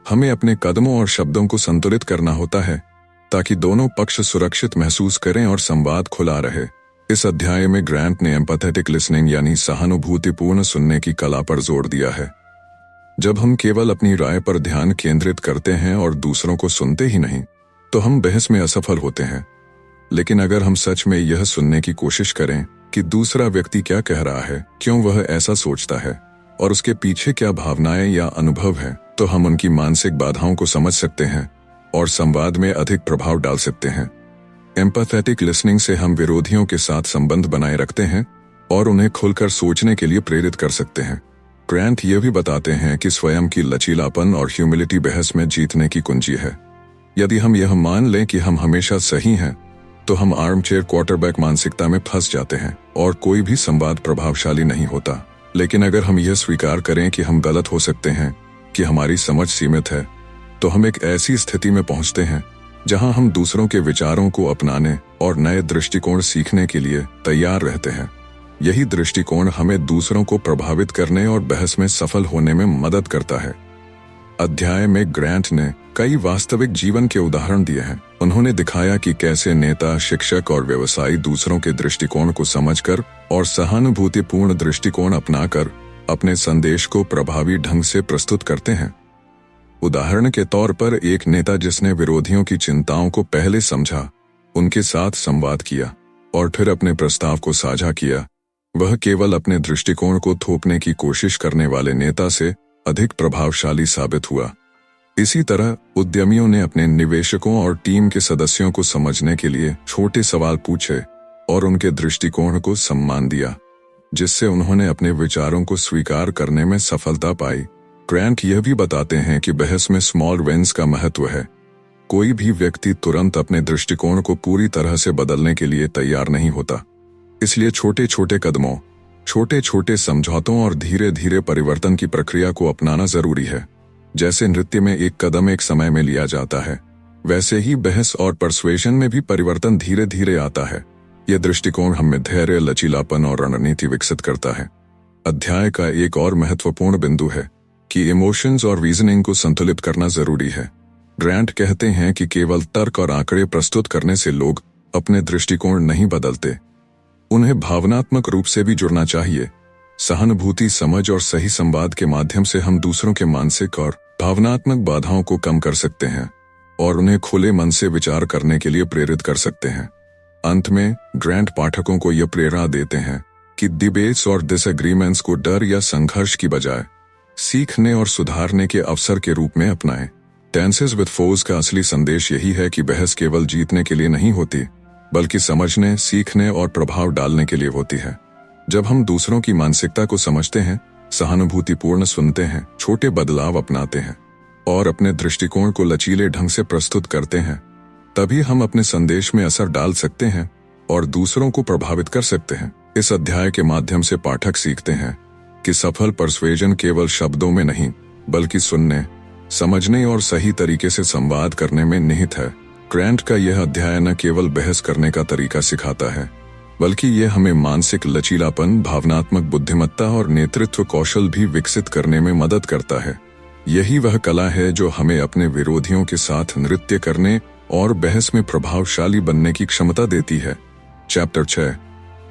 S1: हमें अपने कदमों और शब्दों को संतुलित करना होता है, ताकि दोनों पक्ष सुरक्षित महसूस करें और संवाद खुला रहे। इस अध्याय में ग्रैंट ने एम्पैथेटिक लिसनिंग यानी सहानुभूतिपूर्ण सुनने की कला पर जोर दिया है। जब हम केवल अपनी राय पर ध्यान केंद्रित करते हैं और दूसरों को सुनते ही नहीं, तो हम बहस में असफल होते हैं। लेकिन अगर हम सच में यह सुनने की कोशिश करें कि दूसरा व्यक्ति क्या कह रहा है, क्यों वह ऐसा सोचता है और उसके पीछे क्या भावनाएं या अनुभव है, तो हम उनकी मानसिक बाधाओं को समझ सकते हैं और संवाद में अधिक प्रभाव डाल सकते हैं। एम्पैथेटिक लिसनिंग से हम विरोधियों के साथ संबंध बनाए रखते हैं और उन्हें खुलकर सोचने के लिए प्रेरित कर सकते हैं। ग्रांट यह भी बताते हैं कि स्वयं की लचीलापन और ह्यूमिलिटी बहस में जीतने की कुंजी है। यदि हम यह मान लें कि हम हमेशा सही हैं, तो हम आर्मचेयर क्वार्टरबैक मानसिकता में फंस जाते हैं और कोई भी संवाद प्रभावशाली नहीं होता। लेकिन अगर हम यह स्वीकार करें कि हम गलत हो सकते हैं, कि हमारी समझ सीमित है, तो हम एक ऐसी स्थिति में पहुंचते हैं जहां हम दूसरों के विचारों को अपनाने और नए दृष्टिकोण सीखने के लिए तैयार रहते हैं। यही दृष्टिकोण हमें दूसरों को प्रभावित करने और बहस में सफल होने में मदद करता है। अध्याय में ग्रांट ने कई वास्तविक जीवन के उदाहरण दिए हैं। उन्होंने दिखाया कि कैसे नेता, शिक्षक और व्यवसायी दूसरों के दृष्टिकोण को समझकर और सहानुभूतिपूर्ण दृष्टिकोण अपनाकर अपने संदेश को प्रभावी ढंग से प्रस्तुत करते हैं। उदाहरण के तौर पर एक नेता जिसने विरोधियों की चिंताओं को पहले समझा, उनके साथ संवाद किया और फिर अपने प्रस्ताव को साझा किया, वह केवल अपने दृष्टिकोण को थोपने की कोशिश करने वाले नेता से अधिक प्रभावशाली साबित हुआ। इसी तरह उद्यमियों ने अपने निवेशकों और टीम के सदस्यों को समझने के लिए छोटे सवाल पूछे और उनके दृष्टिकोण को सम्मान दिया, जिससे उन्होंने अपने विचारों को स्वीकार करने में सफलता पाई। ग्रांट यह भी बताते हैं कि बहस में स्मॉल विन्स का महत्व है। कोई भी व्यक्ति तुरंत अपने दृष्टिकोण को पूरी तरह से बदलने के लिए तैयार नहीं होता। इसलिए छोटे छोटे कदमों, छोटे छोटे समझौतों और धीरे धीरे परिवर्तन की प्रक्रिया को अपनाना जरूरी है। जैसे नृत्य में एक कदम एक समय में लिया जाता है, वैसे ही बहस और परसुएशन में भी परिवर्तन धीरे धीरे आता है। यह दृष्टिकोण हमें धैर्य, लचीलापन और रणनीति विकसित करता है। अध्याय का एक और महत्वपूर्ण बिंदु है कि इमोशंस और रीजनिंग को संतुलित करना जरूरी है। ग्रांट कहते हैं कि केवल तर्क और आंकड़े प्रस्तुत करने से लोग अपने दृष्टिकोण नहीं बदलते, उन्हें भावनात्मक रूप से भी जुड़ना चाहिए। सहानुभूति, समझ और सही संवाद के माध्यम से हम दूसरों के मानसिक और भावनात्मक बाधाओं को कम कर सकते हैं और उन्हें खुले मन से विचार करने के लिए प्रेरित कर सकते हैं। अंत में ग्रांट पाठकों को यह प्रेरणा देते हैं कि डिबेट्स और डिसएग्रीमेंट्स को डर या संघर्ष की बजाय सीखने और सुधारने के अवसर के रूप में अपनाएं। टेंसेस विद फोर्स का असली संदेश यही है कि बहस केवल जीतने के लिए नहीं होती, बल्कि समझने, सीखने और प्रभाव डालने के लिए होती है। जब हम दूसरों की मानसिकता को समझते हैं, सहानुभूतिपूर्ण सुनते हैं, छोटे बदलाव अपनाते हैं और अपने दृष्टिकोण को लचीले ढंग से प्रस्तुत करते हैं, तभी हम अपने संदेश में असर डाल सकते हैं और दूसरों को प्रभावित कर सकते हैं। इस अध्याय के माध्यम से पाठक सीखते हैं कि सफल परसुएजन केवल शब्दों में नहीं, बल्कि सुनने, समझने और सही तरीके से संवाद करने में निहित है। ग्रांट का यह अध्याय न केवल बहस करने का तरीका सिखाता है, बल्कि यह हमें मानसिक लचीलापन, भावनात्मक बुद्धिमत्ता और नेतृत्व कौशल भी विकसित करने में मदद करता है। यही वह कला है जो हमें अपने विरोधियों के साथ नृत्य करने और बहस में प्रभावशाली बनने की क्षमता देती है। Chapter 6,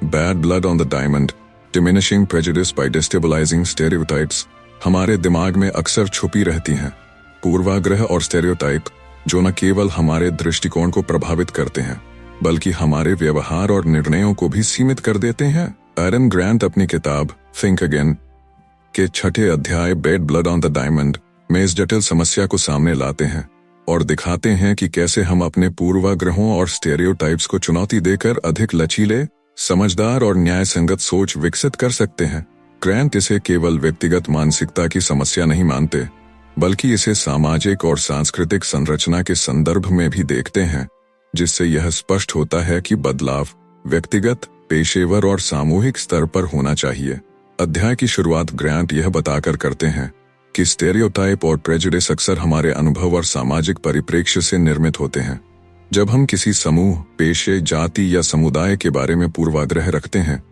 S1: bad blood on the diamond, diminishing prejudice by destabilising stereotypes. हमारे दिमाग में अक्सर छुपी रहती हैं पूर्वाग्रह और स्टेरियोटाइप, जो न केवल हमारे दृष्टिकोण को प्रभावित करते हैं, बल्कि हमारे व्यवहार और निर्णयों को भी सीमित कर देते हैं। एडम ग्रांट अपनी किताब थिंक अगेन के 6ठे अध्याय bad blood on the diamond में इस जटिल समस्या को सामने लाते हैं और दिखाते हैं कि कैसे हम अपने पूर्वाग्रहों और स्टेरियोटाइप्स को चुनौती देकर अधिक लचीले, समझदार और न्यायसंगत सोच विकसित कर सकते हैं। ग्रांट इसे केवल व्यक्तिगत मानसिकता की समस्या नहीं मानते, बल्कि इसे सामाजिक और सांस्कृतिक संरचना के संदर्भ में भी देखते हैं, जिससे यह स्पष्ट होता है कि बदलाव व्यक्तिगत, पेशेवर और सामूहिक स्तर पर होना चाहिए। अध्याय की शुरुआत ग्रांट यह बताकर करते हैं कि स्टेरियोटाइप और प्रेजुडिस अक्सर हमारे अनुभव और सामाजिक परिप्रेक्ष्य से निर्मित होते हैं। जब हम किसी समूह, पेशे, जाति या समुदाय के बारे में पूर्वाग्रह रखते हैं,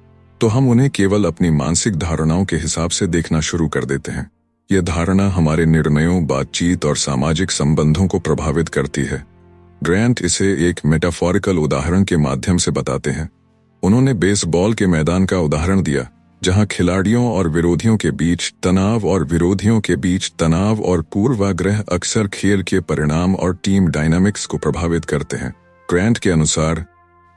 S1: तो हम उन्हें केवल अपनी मानसिक धारणाओं के हिसाब से देखना शुरू कर देते हैं। यह धारणा हमारे निर्णयों, बातचीत और सामाजिक संबंधों को प्रभावित करती है। ग्रांट इसे एक मेटाफोरिकल उदाहरण के माध्यम से बताते हैं। उन्होंने बेसबॉल के मैदान का उदाहरण दिया, जहां खिलाड़ियों और विरोधियों के बीच तनाव और विरोधियों के बीच तनाव और पूर्वाग्रह अक्सर खेल के परिणाम और टीम डायनामिक्स को प्रभावित करते हैं। ग्रांट के अनुसार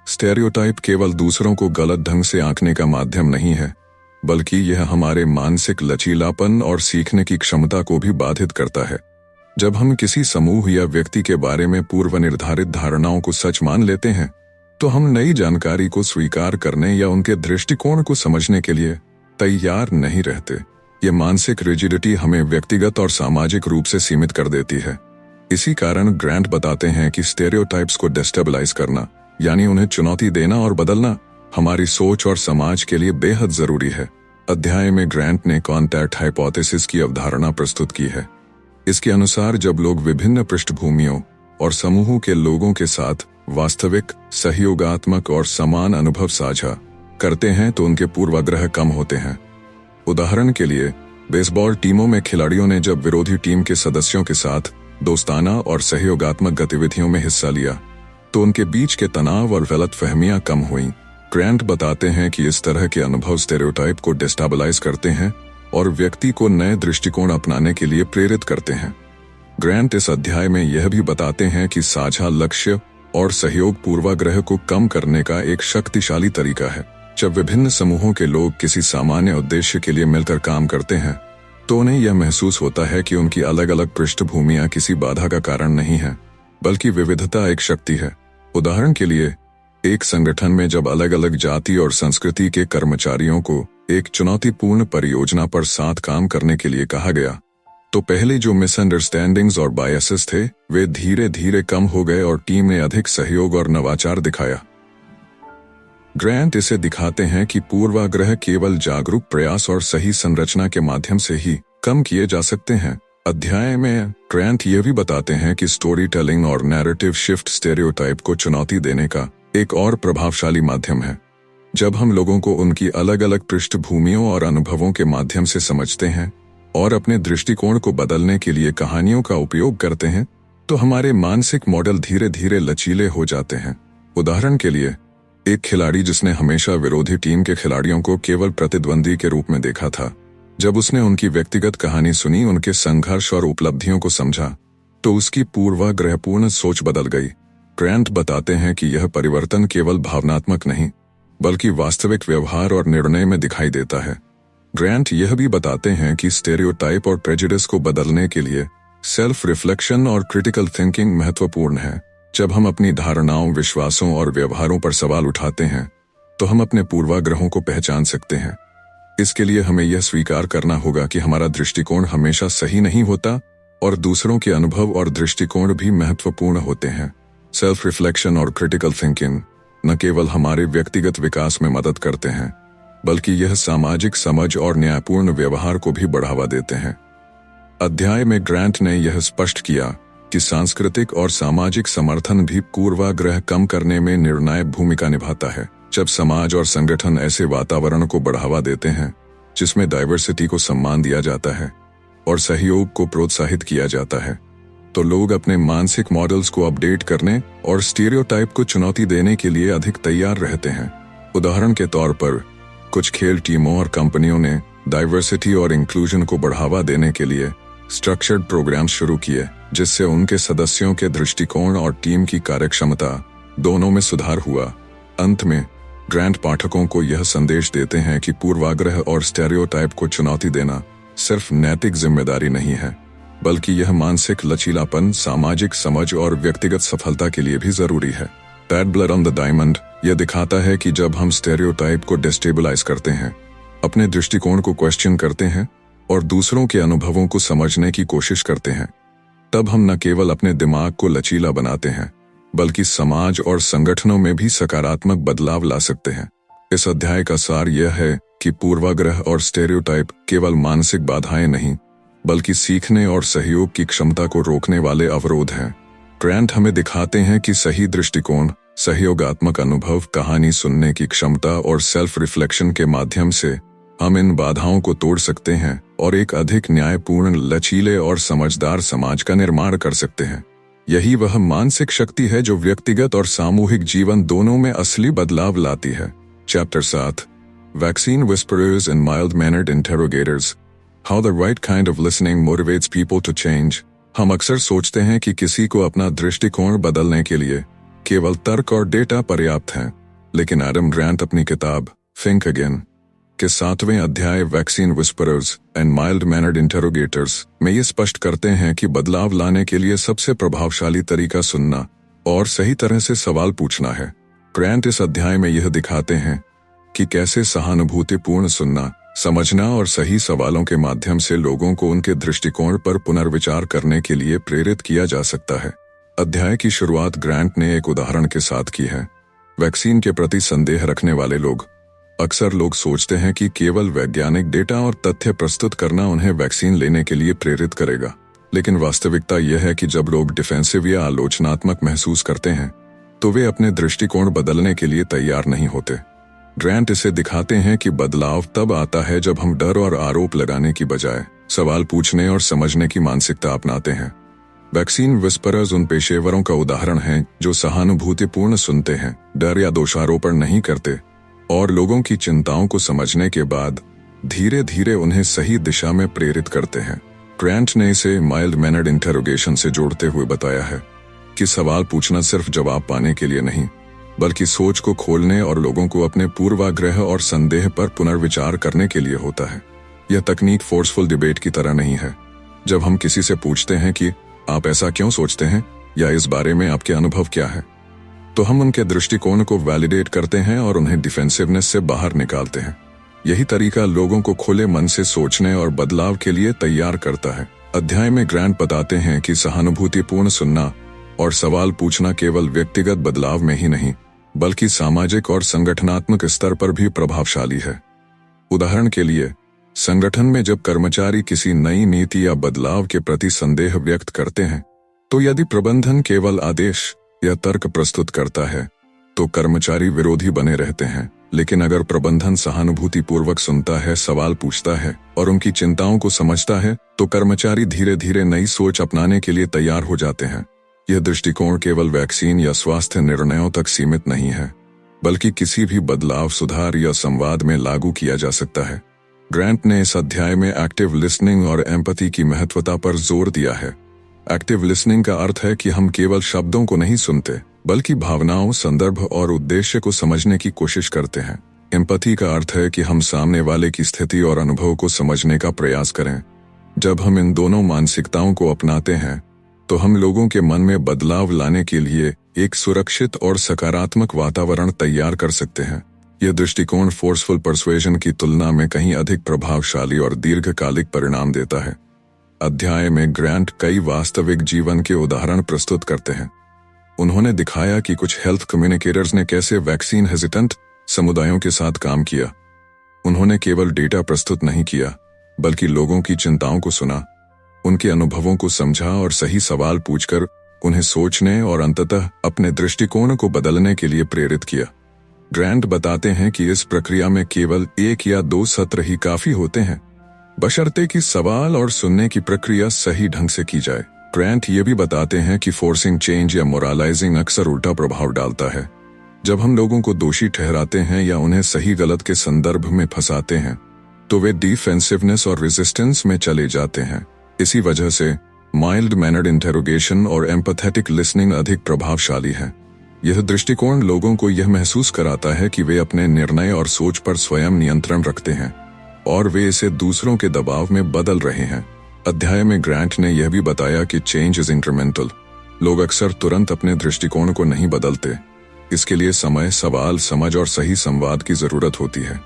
S1: स्टेरियोटाइप केवल दूसरों को गलत ढंग से आंकने का माध्यम नहीं है, बल्कि यह हमारे मानसिक लचीलापन और सीखने की क्षमता को भी बाधित करता है। जब हम किसी समूह या व्यक्ति के बारे में पूर्व निर्धारित धारणाओं को सच मान लेते हैं, तो हम नई जानकारी को स्वीकार करने या उनके दृष्टिकोण को समझने के लिए तैयार नहीं रहते। ये मानसिक रिजिडिटी हमें व्यक्तिगत और सामाजिक रूप से सीमित कर देती है। इसी कारण ग्रांट बताते हैं कि स्टेरियोटाइप्स को डिस्टेबलाइज करना, यानी उन्हें चुनौती देना और बदलना, हमारी सोच और समाज के लिए बेहद जरूरी है। अध्याय में ग्रांट ने कॉन्टैक्ट हाइपोथेसिस की अवधारणा प्रस्तुत की है। इसके अनुसार जब लोग विभिन्न पृष्ठभूमियों और समूहों के लोगों के साथ वास्तविक, सहयोगात्मक और समान अनुभव साझा करते हैं तो उनके पूर्वाग्रह कम होते हैं। उदाहरण के लिए, बेसबॉल टीमों में खिलाड़ियों ने जब विरोधी टीम के सदस्यों के साथ दोस्ताना और सहयोगात्मक गतिविधियों में हिस्सा लिया, तो उनके बीच के तनाव और गलतफहमियां कम हुईं। ग्रांट बताते हैं कि इस तरह के अनुभव स्टेरियोटाइप को डिस्टेबलाइज करते हैं और व्यक्ति को नए दृष्टिकोण अपनाने के लिए प्रेरित करते हैं। ग्रांट इस अध्याय में यह भी बताते हैं कि साझा लक्ष्य और सहयोग पूर्वाग्रह को कम करने का एक शक्तिशाली तरीका है। जब विभिन्न समूहों के लोग किसी सामान्य उद्देश्य के लिए मिलकर काम करते हैं, तो उन्हें यह महसूस होता है कि उनकी अलग अलग पृष्ठभूमियां किसी बाधा का कारण नहीं है, बल्कि विविधता एक शक्ति है। उदाहरण के लिए, एक संगठन में जब अलग अलग जाति और संस्कृति के कर्मचारियों को एक चुनौतीपूर्ण परियोजना पर साथ काम करने के लिए कहा गया, तो पहले जो मिसअंडरस्टैंडिंग्स और बायसेस थे, वे धीरे धीरे कम हो गए और टीम ने अधिक सहयोग और नवाचार दिखाया। ग्रांट इसे दिखाते हैं कि पूर्वाग्रह केवल जागरूक प्रयास और सही संरचना के माध्यम से ही कम किए जा सकते हैं। अध्याय में ग्रांट यह भी बताते हैं कि स्टोरी टेलिंग और नैरेटिव शिफ्ट स्टेरियोटाइप को चुनौती देने का एक और प्रभावशाली माध्यम है। जब हम लोगों को उनकी अलग अलग पृष्ठभूमियों और अनुभवों के माध्यम से समझते हैं और अपने दृष्टिकोण को बदलने के लिए कहानियों का उपयोग करते हैं, तो हमारे मानसिक मॉडल धीरे धीरे लचीले हो जाते हैं। उदाहरण के लिए, एक खिलाड़ी जिसने हमेशा विरोधी टीम के खिलाड़ियों को केवल प्रतिद्वंदी के रूप में देखा था, जब उसने उनकी व्यक्तिगत कहानी सुनी, उनके संघर्ष और उपलब्धियों को समझा, तो उसकी पूर्वाग्रहपूर्ण सोच बदल गई। ग्रांट बताते हैं कि यह परिवर्तन केवल भावनात्मक नहीं, बल्कि वास्तविक व्यवहार और निर्णय में दिखाई देता है। ग्रांट यह भी बताते हैं कि स्टेरियोटाइप और प्रेजुडिस को बदलने के लिए सेल्फ रिफ्लेक्शन और क्रिटिकल थिंकिंग महत्वपूर्ण है। जब हम अपनी धारणाओं, विश्वासों और व्यवहारों पर सवाल उठाते हैं, तो हम अपने पूर्वाग्रहों को पहचान सकते हैं। इसके लिए हमें यह स्वीकार करना होगा कि हमारा दृष्टिकोण हमेशा सही नहीं होता और दूसरों के अनुभव और दृष्टिकोण भी महत्वपूर्ण होते हैं। सेल्फ रिफ्लेक्शन और क्रिटिकल थिंकिंग न केवल हमारे व्यक्तिगत विकास में मदद करते हैं, बल्कि यह सामाजिक समझ और न्यायपूर्ण व्यवहार को भी बढ़ावा देते हैं। अध्याय में ग्रांट ने यह स्पष्ट किया कि सांस्कृतिक और सामाजिक समर्थन भी पूर्वाग्रह कम करने में निर्णायक भूमिका निभाता है। जब समाज और संगठन ऐसे वातावरण को बढ़ावा देते हैं जिसमें डाइवर्सिटी को सम्मान दिया जाता है और सहयोग को प्रोत्साहित किया जाता है, तो लोग अपने मानसिक मॉडल्स को अपडेट करने और स्टीरियोटाइप को चुनौती देने के लिए अधिक तैयार रहते हैं। उदाहरण के तौर पर, कुछ खेल टीमों और कंपनियों ने डाइवर्सिटी और इंक्लूजन को बढ़ावा देने के लिए स्ट्रक्चर्ड प्रोग्राम शुरू किए, जिससे उनके सदस्यों के दृष्टिकोण और टीम की कार्यक्षमता दोनों में सुधार हुआ। अंत में ग्रांट पाठकों को यह संदेश देते हैं कि पूर्वाग्रह और स्टेरियोटाइप को चुनौती देना सिर्फ नैतिक जिम्मेदारी नहीं है, बल्कि यह मानसिक लचीलापन, सामाजिक समझ और व्यक्तिगत सफलता के लिए भी जरूरी है। That blood on the diamond यह दिखाता है कि जब हम स्टेरियोटाइप को डिस्टेबलाइज करते हैं, अपने दृष्टिकोण को क्वेश्चन करते हैं और दूसरों के अनुभवों को समझने की कोशिश करते हैं, तब हम न केवल अपने दिमाग को लचीला बनाते हैं, बल्कि समाज और संगठनों में भी सकारात्मक बदलाव ला सकते हैं। इस अध्याय का सार यह है कि पूर्वाग्रह और स्टेरियोटाइप केवल मानसिक बाधाएं नहीं, बल्कि सीखने और सहयोग की क्षमता को रोकने वाले अवरोध हैं। ग्रांट हमें दिखाते हैं कि सही दृष्टिकोण, सहयोगात्मक अनुभव, कहानी सुनने की क्षमता और सेल्फ रिफ्लेक्शन के माध्यम से हम इन बाधाओं को तोड़ सकते हैं और एक अधिक न्यायपूर्ण, लचीले और समझदार समाज का निर्माण कर सकते हैं। यही वह मानसिक शक्ति है जो व्यक्तिगत और सामूहिक जीवन दोनों में असली बदलाव लाती है। Chapter 7, vaccine whisperers and mild mannered interrogators, how the right kind of listening motivates people to change. हम अक्सर सोचते हैं कि किसी को अपना दृष्टिकोण बदलने के लिए केवल तर्क और डेटा पर्याप्त हैं। लेकिन एडम ग्रांट अपनी किताब थिंक अगेन के 7वें अध्याय vaccine whisperers and mild mannered interrogators में ये स्पष्ट करते हैं कि बदलाव लाने के लिए सबसे प्रभावशाली तरीका सुनना और सही तरह से सवाल पूछना है। ग्रांट इस अध्याय में यह दिखाते हैं कि कैसे सहानुभूतिपूर्ण सुनना, समझना और सही सवालों के माध्यम से लोगों को उनके दृष्टिकोण पर पुनर्विचार करने के लिए प्रेरित किया जा सकता है। अध्याय की शुरुआत ग्रांट ने एक उदाहरण के साथ की है। वैक्सीन के प्रति संदेह रखने वाले लोग अक्सर लोग सोचते हैं कि केवल वैज्ञानिक डेटा और तथ्य प्रस्तुत करना उन्हें वैक्सीन लेने के लिए प्रेरित करेगा। लेकिन वास्तविकता यह है कि जब लोग डिफेंसिव या आलोचनात्मक महसूस करते हैं तो वे अपने दृष्टिकोण बदलने के लिए तैयार नहीं होते। ग्रांट इसे दिखाते हैं कि बदलाव तब आता है जब हम डर और आरोप लगाने की बजाय सवाल पूछने और समझने की मानसिकता अपनाते हैं। वैक्सीन विस्परर्स उन पेशेवरों का उदाहरण हैं जो सहानुभूतिपूर्ण सुनते हैं, डर या दोषारोपण नहीं करते और लोगों की चिंताओं को समझने के बाद धीरे धीरे उन्हें सही दिशा में प्रेरित करते हैं। ग्रांट ने इसे माइल्ड मैनर्ड इंटरोगेशन से जोड़ते हुए बताया है कि सवाल पूछना सिर्फ जवाब पाने के लिए नहीं, बल्कि सोच को खोलने और लोगों को अपने पूर्वाग्रह और संदेह पर पुनर्विचार करने के लिए होता है। यह तकनीक फोर्सफुल डिबेट की तरह नहीं है। जब हम किसी से पूछते हैं कि आप ऐसा क्यों सोचते हैं या इस बारे में आपके अनुभव क्या है, तो हम उनके दृष्टिकोण को वैलिडेट करते हैं और उन्हें डिफेंसिवनेस से बाहर निकालते हैं। यही तरीका लोगों को खुले मन से सोचने और बदलाव के लिए तैयार करता है। अध्याय में ग्रांट बताते हैं कि सहानुभूतिपूर्ण सुनना और सवाल पूछना केवल व्यक्तिगत बदलाव में ही नहीं, बल्कि सामाजिक और संगठनात्मक स्तर पर भी प्रभावशाली है। उदाहरण के लिए, संगठन में जब कर्मचारी किसी नई नीति या बदलाव के प्रति संदेह व्यक्त करते हैं, तो यदि प्रबंधन केवल आदेश या तर्क प्रस्तुत करता है तो कर्मचारी विरोधी बने रहते हैं। लेकिन अगर प्रबंधन सहानुभूतिपूर्वक सुनता है, सवाल पूछता है और उनकी चिंताओं को समझता है, तो कर्मचारी धीरे धीरे नई सोच अपनाने के लिए तैयार हो जाते हैं। यह दृष्टिकोण केवल वैक्सीन या स्वास्थ्य निर्णयों तक सीमित नहीं है, बल्कि किसी भी बदलाव, सुधार या संवाद में लागू किया जा सकता है। ग्रांट ने इस अध्याय में एक्टिव लिसनिंग और एम्पैथी की महत्वता पर जोर दिया है। एक्टिव लिसनिंग का अर्थ है कि हम केवल शब्दों को नहीं सुनते, बल्कि भावनाओं, संदर्भ और उद्देश्य को समझने की कोशिश करते हैं। एम्पैथी का अर्थ है कि हम सामने वाले की स्थिति और अनुभव को समझने का प्रयास करें। जब हम इन दोनों मानसिकताओं को अपनाते हैं तो हम लोगों के मन में बदलाव लाने के लिए एक सुरक्षित और सकारात्मक वातावरण तैयार कर सकते हैं। यह दृष्टिकोण फोर्सफुल परसुएशन की तुलना में कहीं अधिक प्रभावशाली और दीर्घकालिक परिणाम देता है। अध्याय में ग्रांट कई वास्तविक जीवन के उदाहरण प्रस्तुत करते हैं। उन्होंने दिखाया कि कुछ हेल्थ कम्युनिकेटर्स ने कैसे वैक्सीन हेजिटेंट समुदायों के साथ काम किया। उन्होंने केवल डेटा प्रस्तुत नहीं किया, बल्कि लोगों की चिंताओं को सुना, उनके अनुभवों को समझा और सही सवाल पूछकर उन्हें सोचने और अंततः अपने दृष्टिकोण को बदलने के लिए प्रेरित किया। ग्रांट बताते हैं कि इस प्रक्रिया में केवल 1 या 2 सत्र ही काफी होते हैं, बशर्ते कि सवाल और सुनने की प्रक्रिया सही ढंग से की जाए। ग्रांट ये भी बताते हैं कि फोर्सिंग चेंज या मोरालाइजिंग अक्सर उल्टा प्रभाव डालता है। जब हम लोगों को दोषी ठहराते हैं या उन्हें सही गलत के संदर्भ में फंसाते हैं, तो वे डिफेंसिवनेस और रेजिस्टेंस में चले जाते हैं। इसी वजह से माइल्ड मैनर्ड इंटेरोगेशन और एम्पैथेटिक लिसनिंग अधिक प्रभावशाली है। यह दृष्टिकोण लोगों को यह महसूस कराता है कि वे अपने निर्णय और सोच पर स्वयं नियंत्रण रखते हैं और वे इसे दूसरों के दबाव में बदल रहे हैं। अध्याय में ग्रांट ने यह भी बताया कि चेंज इज इंक्रीमेंटल। लोग अक्सर तुरंत अपने दृष्टिकोण को नहीं बदलते। इसके लिए समय, सवाल, समझ और सही संवाद की जरूरत होती है।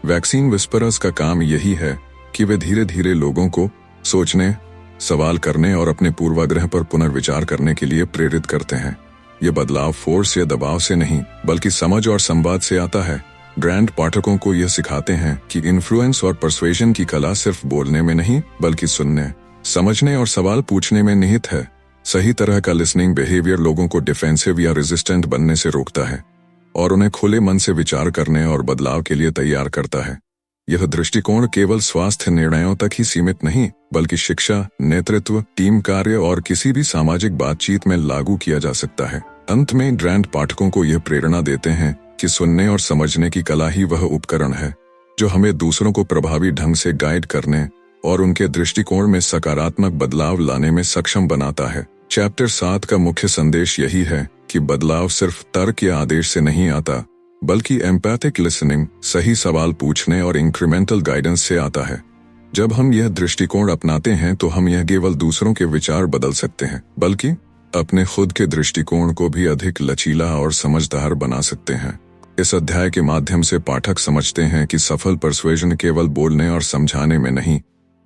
S1: वैक्सीन विस्परर्स का काम यही है कि वे धीरे धीरे लोगों को सोचने, सवाल करने और अपने पूर्वाग्रह पर पुनर्विचार करने के लिए प्रेरित करते हैं। ये बदलाव फोर्स या दबाव से नहीं, बल्कि समझ और संवाद से आता है। ग्रांट पाठकों को यह सिखाते हैं कि इन्फ्लुएंस और परसुएशन की कला सिर्फ बोलने में नहीं, बल्कि सुनने, समझने और सवाल पूछने में निहित है। सही तरह का लिसनिंग बिहेवियर लोगों को डिफेंसिव या रेजिस्टेंट बनने से रोकता है और उन्हें खुले मन से विचार करने और बदलाव के लिए तैयार करता है। यह दृष्टिकोण केवल स्वास्थ्य निर्णयों तक ही सीमित नहीं, बल्कि शिक्षा, नेतृत्व, टीम कार्य और किसी भी सामाजिक बातचीत में लागू किया जा सकता है। अंत में ग्रांट पाठकों को यह प्रेरणा देते हैं कि सुनने और समझने की कला ही वह उपकरण है जो हमें दूसरों को प्रभावी ढंग से गाइड करने और उनके दृष्टिकोण में सकारात्मक बदलाव लाने में सक्षम बनाता है। चैप्टर 7 का मुख्य संदेश यही है कि बदलाव सिर्फ तर्क या आदेश से नहीं आता, बल्कि एम्पैथिक लिसनिंग, सही सवाल पूछने और इंक्रीमेंटल गाइडेंस से आता है। जब हम यह दृष्टिकोण अपनाते हैं तो हम यह केवल दूसरों के विचार बदल सकते हैं, बल्कि अपने खुद के दृष्टिकोण को भी अधिक लचीला और समझदार बना सकते हैं। इस अध्याय के माध्यम से पाठक समझते हैं कि सफल परसुएजन केवल बोलने और समझाने में नहीं,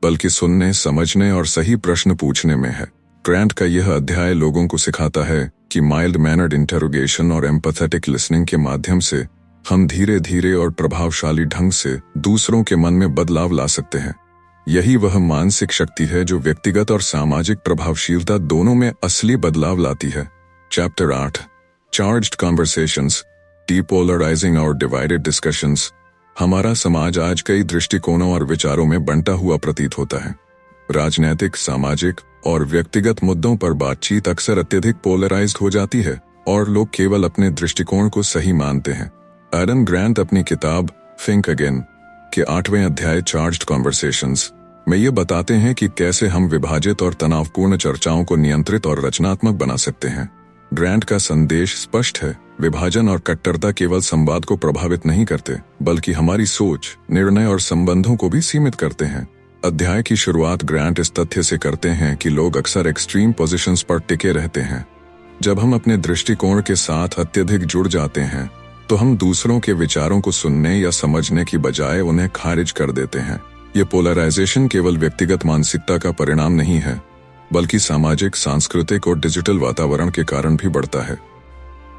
S1: बल्कि सुनने, समझने और सही प्रश्न पूछने में है। ग्रांट का यह अध्याय लोगों को सिखाता है कि माइल्ड मैनर्ड इंटरोगेशन और एम्पैथेटिक लिसनिंग के माध्यम से हम धीरे धीरे और प्रभावशाली ढंग से दूसरों के मन में बदलाव ला सकते हैं। यही वह मानसिक शक्ति है जो व्यक्तिगत और सामाजिक प्रभावशीलता दोनों में असली बदलाव लाती है। चैप्टर 8, चार्ज्ड कॉन्वर्सेशंस, डीपोलराइजिंग और डिवाइडेड डिस्कशंस। हमारा समाज आज कई दृष्टिकोणों और विचारों में बंटा हुआ प्रतीत होता है। राजनैतिक, सामाजिक और व्यक्तिगत मुद्दों पर बातचीत अक्सर अत्यधिक पोलराइज्ड हो जाती है और लोग केवल अपने दृष्टिकोण को सही मानते हैं। एडम ग्रांट अपनी किताब थिंक अगेन के 8वें अध्याय चार्ज्ड कॉन्वर्सेशंस में ये बताते हैं कि कैसे हम विभाजित और तनावपूर्ण चर्चाओं को नियंत्रित और रचनात्मक बना सकते हैं। ग्रांट का संदेश स्पष्ट है, विभाजन और कट्टरता केवल संवाद को प्रभावित नहीं करते, बल्कि हमारी सोच, निर्णय और संबंधों को भी सीमित करते हैं। अध्याय की शुरुआत ग्रांट इस तथ्य से करते हैं कि लोग अक्सर एक्सट्रीम पोजीशंस पर टिके रहते हैं। जब हम अपने दृष्टिकोण के साथ अत्यधिक जुड़ जाते हैं तो हम दूसरों के विचारों को सुनने या समझने की बजाय उन्हें खारिज कर देते हैं। ये पोलराइजेशन केवल व्यक्तिगत मानसिकता का परिणाम नहीं है, बल्कि सामाजिक, सांस्कृतिक और डिजिटल वातावरण के कारण भी बढ़ता है।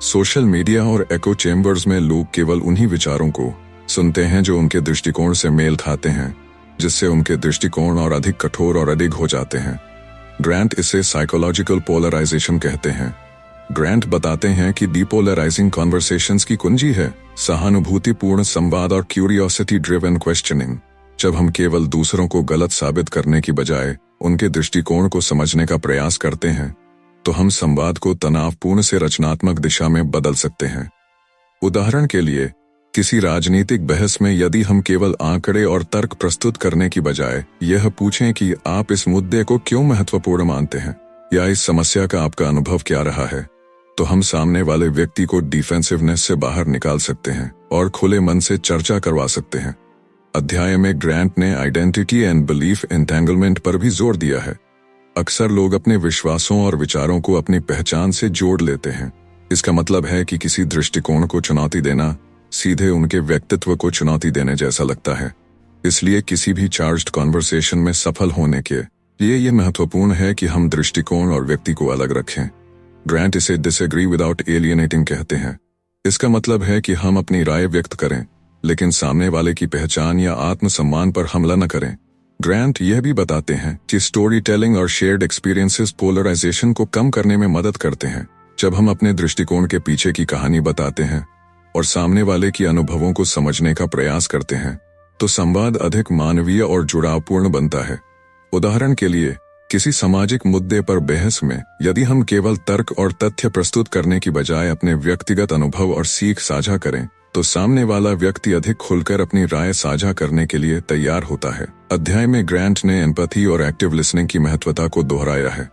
S1: सोशल मीडिया और एको चेम्बर्स में लोग केवल उन्हीं विचारों को सुनते हैं जो उनके दृष्टिकोण से मेल खाते हैं, जिससे उनके दृष्टिकोण और अधिक कठोर और अधिक हो जाते हैं। ग्रांट इसे साइकोलॉजिकल पोलराइजेशन कहते हैं। ग्रांट बताते हैं कि डीपोलराइजिंग कॉन्वर्सेशंस की कुंजी है सहानुभूतिपूर्ण संवाद और क्यूरियोसिटी ड्रिवन क्वेश्चनिंग। जब हम केवल दूसरों को गलत साबित करने की बजाय उनके दृष्टिकोण को समझने का प्रयास करते हैं, तो हम संवाद को तनावपूर्ण से रचनात्मक दिशा में बदल सकते हैं। उदाहरण के लिए, किसी राजनीतिक बहस में यदि हम केवल आंकड़े और तर्क प्रस्तुत करने की बजाय यह पूछें कि आप इस मुद्दे को क्यों महत्वपूर्ण मानते हैं या इस समस्या का आपका अनुभव क्या रहा है, तो हम सामने वाले व्यक्ति को डिफेंसिवनेस से बाहर निकाल सकते हैं और खुले मन से चर्चा करवा सकते हैं। अध्याय में ग्रांट ने आइडेंटिटी एंड बिलीफ एंटेंगलमेंट पर भी जोर दिया है। अक्सर लोग अपने विश्वासों और विचारों को अपनी पहचान से जोड़ लेते हैं। इसका मतलब है कि किसी दृष्टिकोण को चुनौती देना सीधे उनके व्यक्तित्व को चुनौती देने जैसा लगता है। इसलिए किसी भी चार्ज्ड कॉन्वर्सेशन में सफल होने के लिए यह महत्वपूर्ण है कि हम दृष्टिकोण और व्यक्ति को अलग रखें। ग्रांट इसे डिसएग्री विदाउट एलियनेटिंग कहते हैं। इसका मतलब है कि हम अपनी राय व्यक्त करें, लेकिन सामने वाले की पहचान या आत्मसम्मान पर हमला न करें। ग्रांट यह भी बताते हैं कि स्टोरी टेलिंग और शेयर्ड एक्सपीरियंसेस पोलराइजेशन को कम करने में मदद करते हैं। जब हम अपने दृष्टिकोण के पीछे की कहानी बताते हैं और सामने वाले की अनुभवों को समझने का प्रयास करते हैं, तो संवाद अधिक मानवीय और जुड़ावपूर्ण बनता है। उदाहरण के लिए, किसी सामाजिक मुद्दे पर बहस में यदि हम केवल तर्क और तथ्य प्रस्तुत करने की बजाय अपने व्यक्तिगत अनुभव और सीख साझा करें, तो सामने वाला व्यक्ति अधिक खुलकर अपनी राय साझा करने के लिए तैयार होता है। अध्याय में ग्रांट ने एम्पैथी और एक्टिव लिसनिंग की महत्वता को दोहराया है।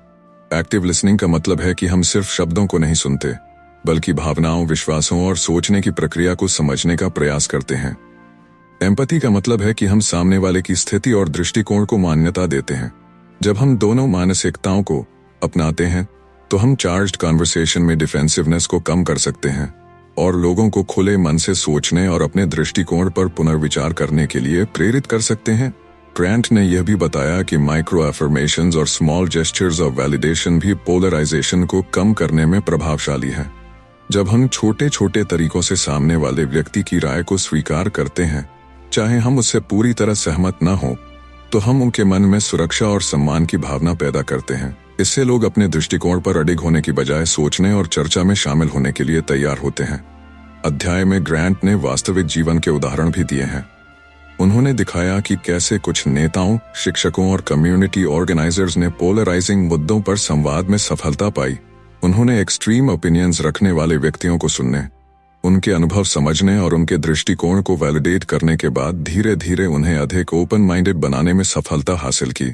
S1: एक्टिव लिसनिंग का मतलब है कि हम सिर्फ शब्दों को नहीं सुनते, बल्कि भावनाओं, विश्वासों और सोचने की प्रक्रिया को समझने का प्रयास करते हैं। एम्पैथी का मतलब है कि हम सामने वाले की स्थिति और दृष्टिकोण को मान्यता देते हैं। जब हम दोनों मानसिकताओं को अपनाते हैं, तो हम चार्ज्ड कॉन्वर्सेशन में डिफेंसिवनेस को कम कर सकते हैं और लोगों को खुले मन से सोचने और अपने दृष्टिकोण पर पुनर्विचार करने के लिए प्रेरित कर सकते हैं। ग्रांट ने यह भी बताया कि माइक्रो एफर्मेशंस और स्मॉल जेस्चर्स ऑफ वैलिडेशन भी पोलराइजेशन को कम करने में प्रभावशाली है। जब हम छोटे छोटे तरीकों से सामने वाले व्यक्ति की राय को स्वीकार करते हैं, चाहे हम उससे पूरी तरह सहमत न हो, तो हम उनके मन में सुरक्षा और सम्मान की भावना पैदा करते हैं। इससे लोग अपने दृष्टिकोण पर अडिग होने की बजाय सोचने और चर्चा में शामिल होने के लिए तैयार होते हैं। अध्याय में ग्रांट ने वास्तविक जीवन के उदाहरण भी दिए हैं। उन्होंने दिखाया कि कैसे कुछ नेताओं, शिक्षकों और कम्युनिटी ऑर्गेनाइजर्स ने पोलराइजिंग मुद्दों पर संवाद में सफलता पाई। उन्होंने एक्सट्रीम ओपिनियंस रखने वाले व्यक्तियों को सुनने, उनके अनुभव समझने और उनके दृष्टिकोण को वैलिडेट करने के बाद धीरे धीरे उन्हें अधिक ओपन माइंडेड बनाने में सफलता हासिल की।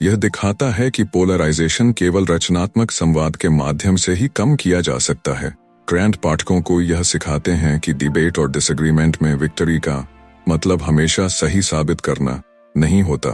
S1: यह दिखाता है कि पोलराइजेशन केवल रचनात्मक संवाद के माध्यम से ही कम किया जा सकता है। ग्रांट पाठकों को यह सिखाते हैं कि डिबेट और डिसएग्रीमेंट में विक्ट्री का मतलब हमेशा सही साबित करना नहीं होता।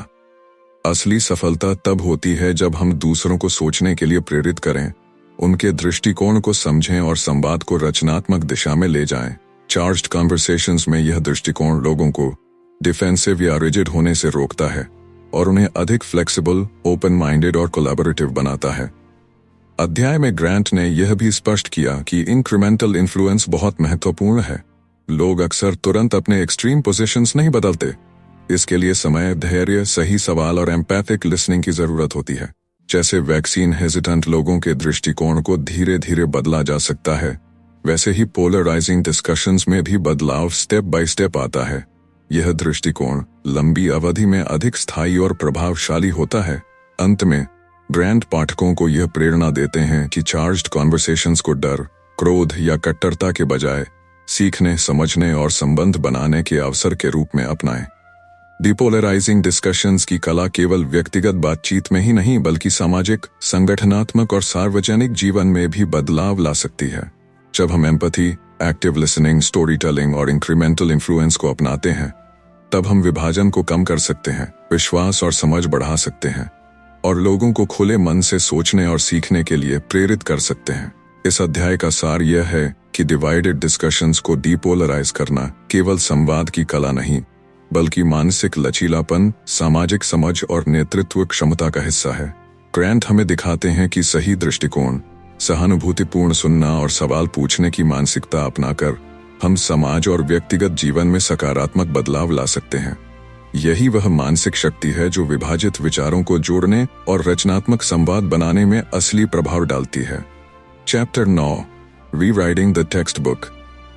S1: असली सफलता तब होती है जब हम दूसरों को सोचने के लिए प्रेरित करें, उनके दृष्टिकोण को समझें और संवाद को रचनात्मक दिशा में ले जाएं। चार्ज्ड कन्वर्सेशंस में यह दृष्टिकोण लोगों को डिफेंसिव या रिजिड होने से रोकता है और उन्हें अधिक फ्लेक्सिबल, ओपन माइंडेड और कोलैबोरेटिव बनाता है। अध्याय में ग्रांट ने यह भी स्पष्ट किया कि इंक्रीमेंटल इन्फ्लुएंस बहुत महत्वपूर्ण है। लोग अक्सर तुरंत अपने एक्सट्रीम पोजीशंस नहीं बदलते। इसके लिए समय, धैर्य, सही सवाल और एम्पैथिक लिसनिंग की जरूरत होती है। जैसे वैक्सीन हेजिटेंट लोगों के दृष्टिकोण को धीरे धीरे बदला जा सकता है, वैसे ही पोलराइजिंग डिस्कशंस में भी बदलाव स्टेप बाय स्टेप आता है। यह दृष्टिकोण लंबी अवधि में अधिक स्थायी और प्रभावशाली होता है। अंत में ग्रांट पाठकों को यह प्रेरणा देते हैं कि चार्ज्ड कॉन्वर्सेशंस को डर, क्रोध या कट्टरता के बजाय सीखने, समझने और संबंध बनाने के अवसर के रूप में अपनाएं। डिपोलराइजिंग डिस्कशंस की कला केवल व्यक्तिगत बातचीत में ही नहीं बल्कि सामाजिक, संगठनात्मक और सार्वजनिक जीवन में भी बदलाव ला सकती है। जब हम empathy, active listening, story telling और इंक्रीमेंटल इन्फ्लुएंस को अपनाते हैं, तब हम विभाजन को कम कर सकते हैं, विश्वास और समझ बढ़ा सकते हैं और लोगों को खुले मन से सोचने और सीखने के लिए प्रेरित कर सकते हैं। इस अध्याय का सार यह है कि डिवाइडेड डिस्कशंस को डिपोलराइज करना केवल संवाद की कला नहीं बल्कि मानसिक लचीलापन, सामाजिक समझ और नेतृत्व क्षमता का हिस्सा है। ग्रांट हमें दिखाते हैं कि सही दृष्टिकोण, सहानुभूतिपूर्ण सुनना और सवाल पूछने की मानसिकता अपनाकर हम समाज और व्यक्तिगत जीवन में सकारात्मक बदलाव ला सकते हैं। यही वह मानसिक शक्ति है जो विभाजित विचारों को जोड़ने और रचनात्मक संवाद बनाने में असली प्रभाव डालती है। Chapter 9, rewriting the textbook,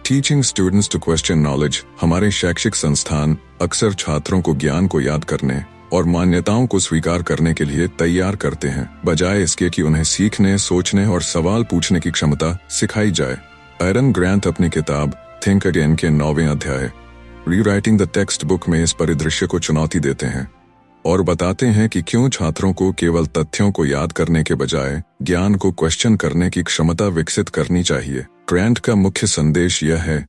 S1: teaching students to question knowledge. हमारे शैक्षिक संस्थान अक्सर छात्रों को ज्ञान को याद करने और मान्यताओं को स्वीकार करने के लिए तैयार करते हैं, बजाय इसके कि उन्हें सीखने, सोचने और सवाल पूछने की क्षमता सिखाई जाए। एरन ग्रांट अपनी किताब थिंक अगेन के 9वें अध्याय रीराइटिंग द टेक्स्ट बुक में इस परिदृश्य को चुनौती देते हैं और बताते हैं कि क्यों छात्रों को केवल तथ्यों को याद करने के बजाय ज्ञान को क्वेश्चन करने की क्षमता विकसित करनी चाहिए। ग्रांट का मुख्य संदेश यह है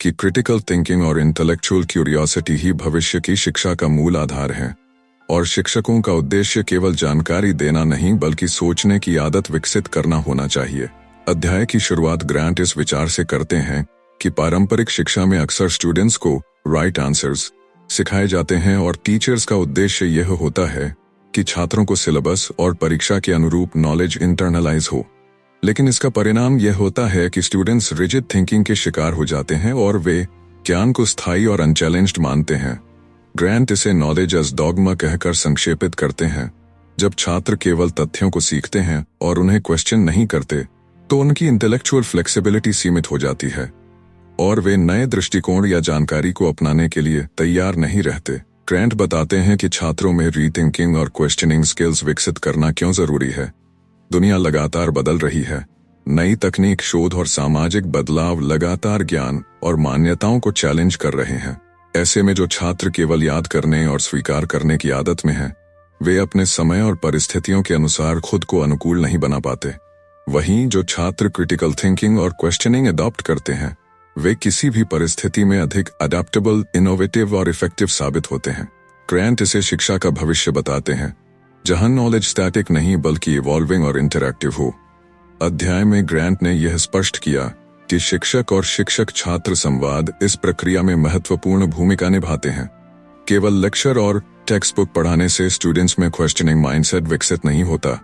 S1: कि क्रिटिकल थिंकिंग और इंटेलेक्चुअल क्यूरियोसिटी ही भविष्य की शिक्षा का मूल आधार है और शिक्षकों का उद्देश्य केवल जानकारी देना नहीं बल्कि सोचने की आदत विकसित करना होना चाहिए। अध्याय की शुरुआत ग्रांट इस विचार से करते हैं कि पारंपरिक शिक्षा में अक्सर स्टूडेंट्स को राइट आंसर्स सिखाए जाते हैं और टीचर्स का उद्देश्य यह होता है कि छात्रों को सिलेबस और परीक्षा के अनुरूप नॉलेज इंटरनलाइज हो। लेकिन इसका परिणाम यह होता है कि स्टूडेंट्स रिजिड थिंकिंग के शिकार हो जाते हैं और वे ज्ञान को स्थायी और अनचैलेंज्ड मानते हैं। ग्रांट इसे नॉलेज एज डॉगमा कहकर संक्षेपित करते हैं। जब छात्र केवल तथ्यों को सीखते हैं और उन्हें क्वेश्चन नहीं करते, तो उनकी इंटेलेक्चुअल फ्लेक्सिबिलिटी सीमित हो जाती है और वे नए दृष्टिकोण या जानकारी को अपनाने के लिए तैयार नहीं रहते। ग्रांट बताते हैं कि छात्रों में रीथिंकिंग और क्वेश्चनिंग स्किल्स विकसित करना क्यों जरूरी है। दुनिया लगातार बदल रही है। नई तकनीक, शोध और सामाजिक बदलाव लगातार ज्ञान और मान्यताओं को चैलेंज कर रहे हैं। ऐसे में जो छात्र केवल याद करने और स्वीकार करने की आदत में हैं, वे अपने समय और परिस्थितियों के अनुसार खुद को अनुकूल नहीं बना पाते। वहीं जो छात्र क्रिटिकल थिंकिंग और क्वेश्चनिंग अडॉप्ट करते हैं, वे किसी भी परिस्थिति में अधिक अडेप्टेबल, इनोवेटिव और इफेक्टिव साबित होते हैं। ग्रांट इसे शिक्षा का भविष्य बताते हैं, जहां नॉलेज स्टैटिक नहीं बल्कि इवॉल्विंग और इंटरैक्टिव हो। अध्याय में ग्रांट ने यह स्पष्ट किया कि शिक्षक और शिक्षक छात्र संवाद इस प्रक्रिया में महत्वपूर्ण भूमिका निभाते हैं। केवल लेक्चर और टेक्स्ट बुक पढ़ाने से स्टूडेंट्स में क्वेश्चनिंग माइंडसेट विकसित नहीं होता।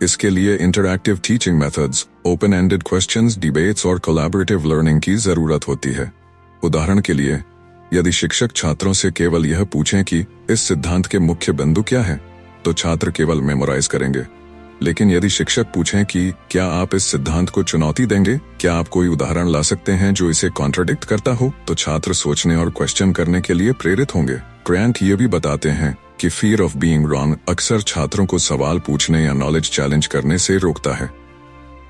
S1: इसके लिए interactive teaching methods, open ended questions, debates और कोलैबोरेटिव लर्निंग की जरूरत होती है। उदाहरण के लिए, यदि शिक्षक छात्रों से केवल यह पूछें कि इस सिद्धांत के मुख्य बिंदु क्या है, तो छात्र केवल मेमोराइज करेंगे। लेकिन यदि शिक्षक पूछें कि क्या आप इस सिद्धांत को चुनौती देंगे, क्या आप कोई उदाहरण ला सकते हैं जो इसे कॉन्ट्राडिक्ट करता हो, तो छात्र सोचने और क्वेश्चन करने के लिए प्रेरित होंगे। ग्रांट ये भी बताते हैं कि फियर ऑफ बीइंग रॉन्ग अक्सर छात्रों को सवाल पूछने या नॉलेज चैलेंज करने से रोकता है।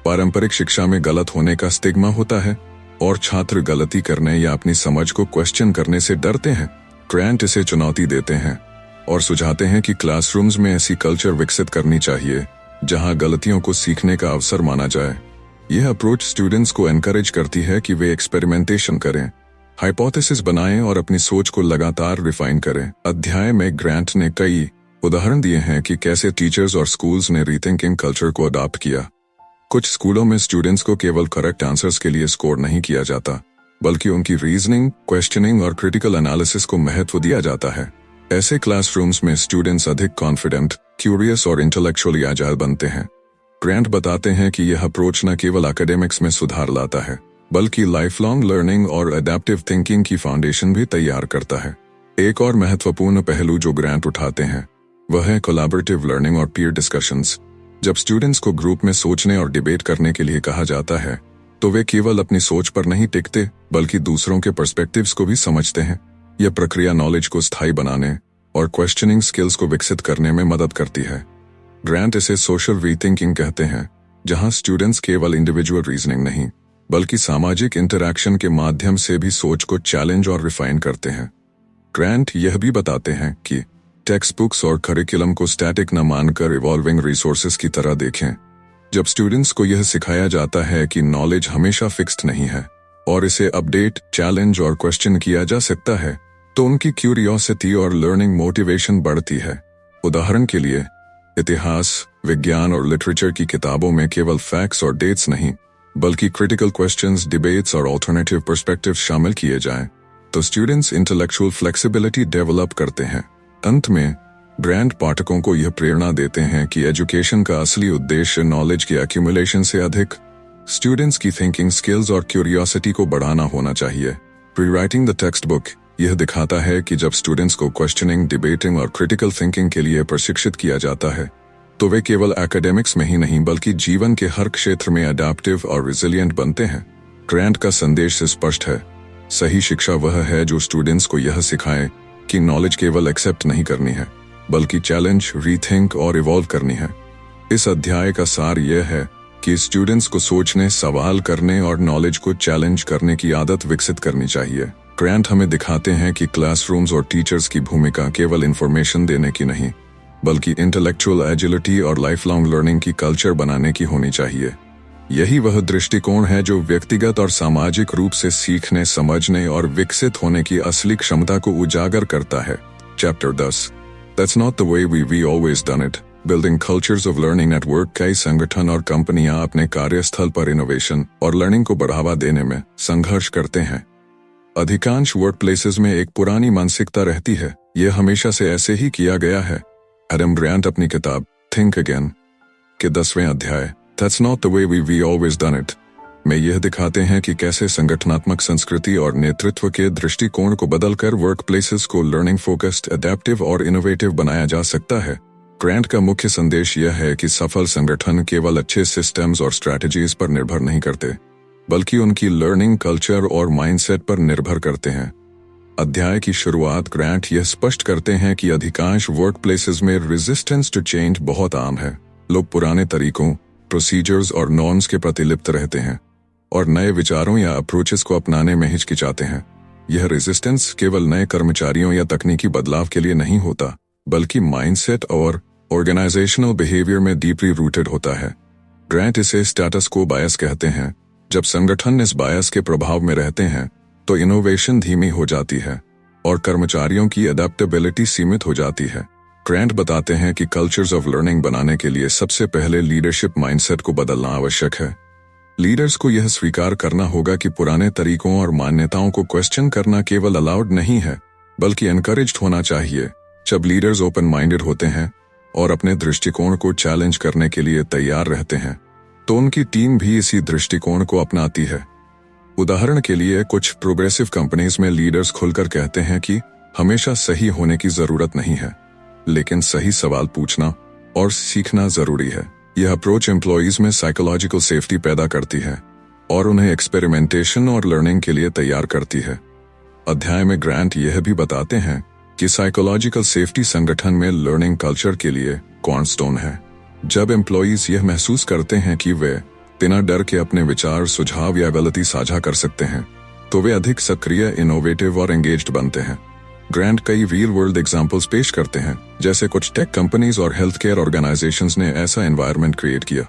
S1: पारंपरिक शिक्षा में गलत होने का स्टिग्मा होता है और छात्र गलती करने या अपनी समझ को क्वेश्चन करने से डरते हैं। ग्रांट इसे चुनौती देते हैं और सुझाते हैं कि क्लासरूम्स में ऐसी कल्चर विकसित करनी चाहिए जहां गलतियों को सीखने का अवसर माना जाए यह अप्रोच स्टूडेंट्स को एनकरेज करती है कि वे एक्सपेरिमेंटेशन करें, हाइपोथेसिस बनाएं और अपनी सोच को लगातार रिफाइन करें। अध्याय में ग्रांट ने कई उदाहरण दिए हैं कि कैसे टीचर्स और स्कूल्स ने रीथिंकिंग कल्चर को अडॉप्ट किया। कुछ स्कूलों में स्टूडेंट्स को केवल करेक्ट आंसर्स के लिए स्कोर नहीं किया जाता, बल्कि उनकी रीजनिंग, क्वेश्चनिंग और क्रिटिकल एनालिसिस को महत्व दिया जाता है। ऐसे क्लासरूम्स में स्टूडेंट्स अधिक कॉन्फिडेंट, क्यूरियस और इंटेलेक्चुअली आजाद बनते हैं। ग्रांट बताते हैं कि यह अप्रोच न केवल एकेडमिक्स में सुधार लाता है, बल्कि लाइफ लॉन्ग लर्निंग और अडेप्टिव थिंकिंग की फाउंडेशन भी तैयार करता है। एक और महत्वपूर्ण पहलू जो ग्रांट उठाते हैं वह है कोलैबोरेटिव लर्निंग और पीयर डिस्कशंस। जब स्टूडेंट्स को ग्रुप में सोचने और डिबेट करने के लिए कहा जाता है तो वे केवल अपनी सोच पर नहीं टिकते, बल्कि दूसरों के पर्सपेक्टिव्स को भी समझते हैं। यह प्रक्रिया नॉलेज को स्थायी बनाने और क्वेश्चनिंग स्किल्स को विकसित करने में मदद करती है। ग्रांट इसे सोशल रीथिंकिंग कहते हैं, जहां स्टूडेंट्स केवल इंडिविजुअल रीजनिंग नहीं, बल्कि सामाजिक इंटरैक्शन के माध्यम से भी सोच को चैलेंज और रिफाइन करते हैं। ग्रांट यह भी बताते हैं कि टेक्स्ट बुक्स और करिकुलम को स्टैटिक न मानकर इवॉल्विंग रिसोर्सेज की तरह देखें। जब स्टूडेंट्स को यह सिखाया जाता है कि नॉलेज हमेशा फिक्स्ड नहीं है और इसे अपडेट, चैलेंज और क्वेश्चन किया जा सकता है, तो उनकी क्यूरियोसिटी और लर्निंग मोटिवेशन बढ़ती है। उदाहरण के लिए, इतिहास, विज्ञान और लिटरेचर की किताबों में केवल फैक्ट्स और डेट्स नहीं, बल्कि क्रिटिकल क्वेश्चंस, डिबेट्स और अल्टरनेटिव पर्सपेक्टिव शामिल किए जाएं, तो स्टूडेंट्स इंटेलेक्चुअल फ्लेक्सिबिलिटी डेवलप करते हैं। अंत में ग्रांट पाठकों को यह प्रेरणा देते हैं कि एजुकेशन का असली उद्देश्य नॉलेज की एक्यूमुलेशन से अधिक स्टूडेंट्स की थिंकिंग स्किल्स और क्यूरियोसिटी को बढ़ाना होना चाहिए। रीराइटिंग द टेक्स्ट बुक यह दिखाता है कि जब स्टूडेंट्स को क्वेश्चनिंग, डिबेटिंग और क्रिटिकल थिंकिंग के लिए प्रशिक्षित किया जाता है तो वे केवल एकेडमिक्स में ही नहीं, बल्कि जीवन के हर क्षेत्र में अडैप्टिव और रिजिलियंट बनते हैं। ग्रांट का संदेश स्पष्ट है, सही शिक्षा वह है जो स्टूडेंट्स को यह सिखाए कि नॉलेज केवल एक्सेप्ट नहीं करनी है, बल्कि चैलेंज, रीथिंक और इवॉल्व करनी है। इस अध्याय का सार यह है कि स्टूडेंट्स को सोचने, सवाल करने और नॉलेज को चैलेंज करने की आदत विकसित करनी चाहिए। ग्रांट हमें दिखाते हैं कि क्लासरूम्स और टीचर्स की भूमिका केवल इंफॉर्मेशन देने की नहीं, बल्कि इंटेलेक्चुअल एजिलिटी और लाइफ लॉन्ग लर्निंग की कल्चर बनाने की होनी चाहिए। यही वह दृष्टिकोण है जो व्यक्तिगत और सामाजिक रूप से सीखने, समझने और विकसित होने की असली क्षमता को उजागर करता है। Chapter 10 That's not the way we always done it. Building cultures of learning at work। कई संगठन और कंपनियां अपने कार्यस्थल पर इनोवेशन और लर्निंग को बढ़ावा देने में संघर्ष करते हैं। अधिकांश वर्क प्लेसेस में एक पुरानी मानसिकता रहती है, यह हमेशा से ऐसे ही किया गया है। एडम ग्रांट अपनी किताब थिंक अगेन के 10वें अध्याय That's not the way we always done it में यह दिखाते हैं कि कैसे संगठनात्मक संस्कृति और नेतृत्व के दृष्टिकोण को बदलकर वर्क प्लेसेस को लर्निंग फोकस्ड, अडेप्टिव और इनोवेटिव बनाया जा सकता है। ग्रांट का मुख्य संदेश यह है कि सफल संगठन केवल अच्छे सिस्टम्स और स्ट्रैटेजीज पर निर्भर नहीं करते, बल्कि उनकी लर्निंग कल्चर और माइंडसेट पर निर्भर करते हैं। अध्याय की शुरुआत ग्रांट यह स्पष्ट करते हैं कि अधिकांश वर्क प्लेसेस में रेजिस्टेंस टू चेंज बहुत आम है। लोग पुराने तरीकों, प्रोसीजर्स और नॉर्म्स के प्रति लिप्त रहते हैं और नए विचारों या अप्रोचेस को अपनाने में हिचकिचाते हैं। यह रेजिस्टेंस केवल नए कर्मचारियों या तकनीकी बदलाव के लिए नहीं होता, बल्कि माइंडसेट और ऑर्गेनाइजेशनल बिहेवियर में डीपली रूटेड होता है। ग्रांट इसे स्टेटस को बायस कहते हैं। जब संगठन इस बायस के प्रभाव में रहते हैं तो इनोवेशन धीमी हो जाती है और कर्मचारियों की अडेप्टेबिलिटी सीमित हो जाती है। ग्रांट बताते हैं कि कल्चर्स ऑफ लर्निंग बनाने के लिए सबसे पहले लीडरशिप माइंडसेट को बदलना आवश्यक है। लीडर्स को यह स्वीकार करना होगा कि पुराने तरीकों और मान्यताओं को क्वेश्चन करना केवल अलाउड नहीं है, बल्कि एनकरेज्ड होना चाहिए। जब लीडर्स ओपन माइंडेड होते हैं और अपने दृष्टिकोण को चैलेंज करने के लिए तैयार रहते हैं, तो उनकी टीम भी इसी दृष्टिकोण को अपनाती है। उदाहरण के लिए, कुछ प्रोग्रेसिव कंपनीज में लीडर्स खुलकर कहते हैं कि हमेशा सही होने की जरूरत नहीं है, लेकिन सही सवाल पूछना और सीखना जरूरी है। यह अप्रोच एम्प्लॉइज में साइकोलॉजिकल सेफ्टी पैदा करती है और उन्हें एक्सपेरिमेंटेशन और लर्निंग के लिए तैयार करती है। अध्याय में ग्रांट यह भी बताते हैं कि साइकोलॉजिकल सेफ्टी संगठन में लर्निंग कल्चर के लिए कॉर्नस्टोन है। जब एम्प्लॉइज यह महसूस करते हैं कि वे बिना डर के अपने विचार, सुझाव या गलती साझा कर सकते हैं, तो वे अधिक सक्रिय, इनोवेटिव और एंगेज्ड बनते हैं। ग्रांट कई रियल वर्ल्ड एग्जाम्पल्स पेश करते हैं, जैसे कुछ टेक कंपनीज और हेल्थ केयर ऑर्गेनाइजेशंस ने ऐसा एनवायरनमेंट क्रिएट किया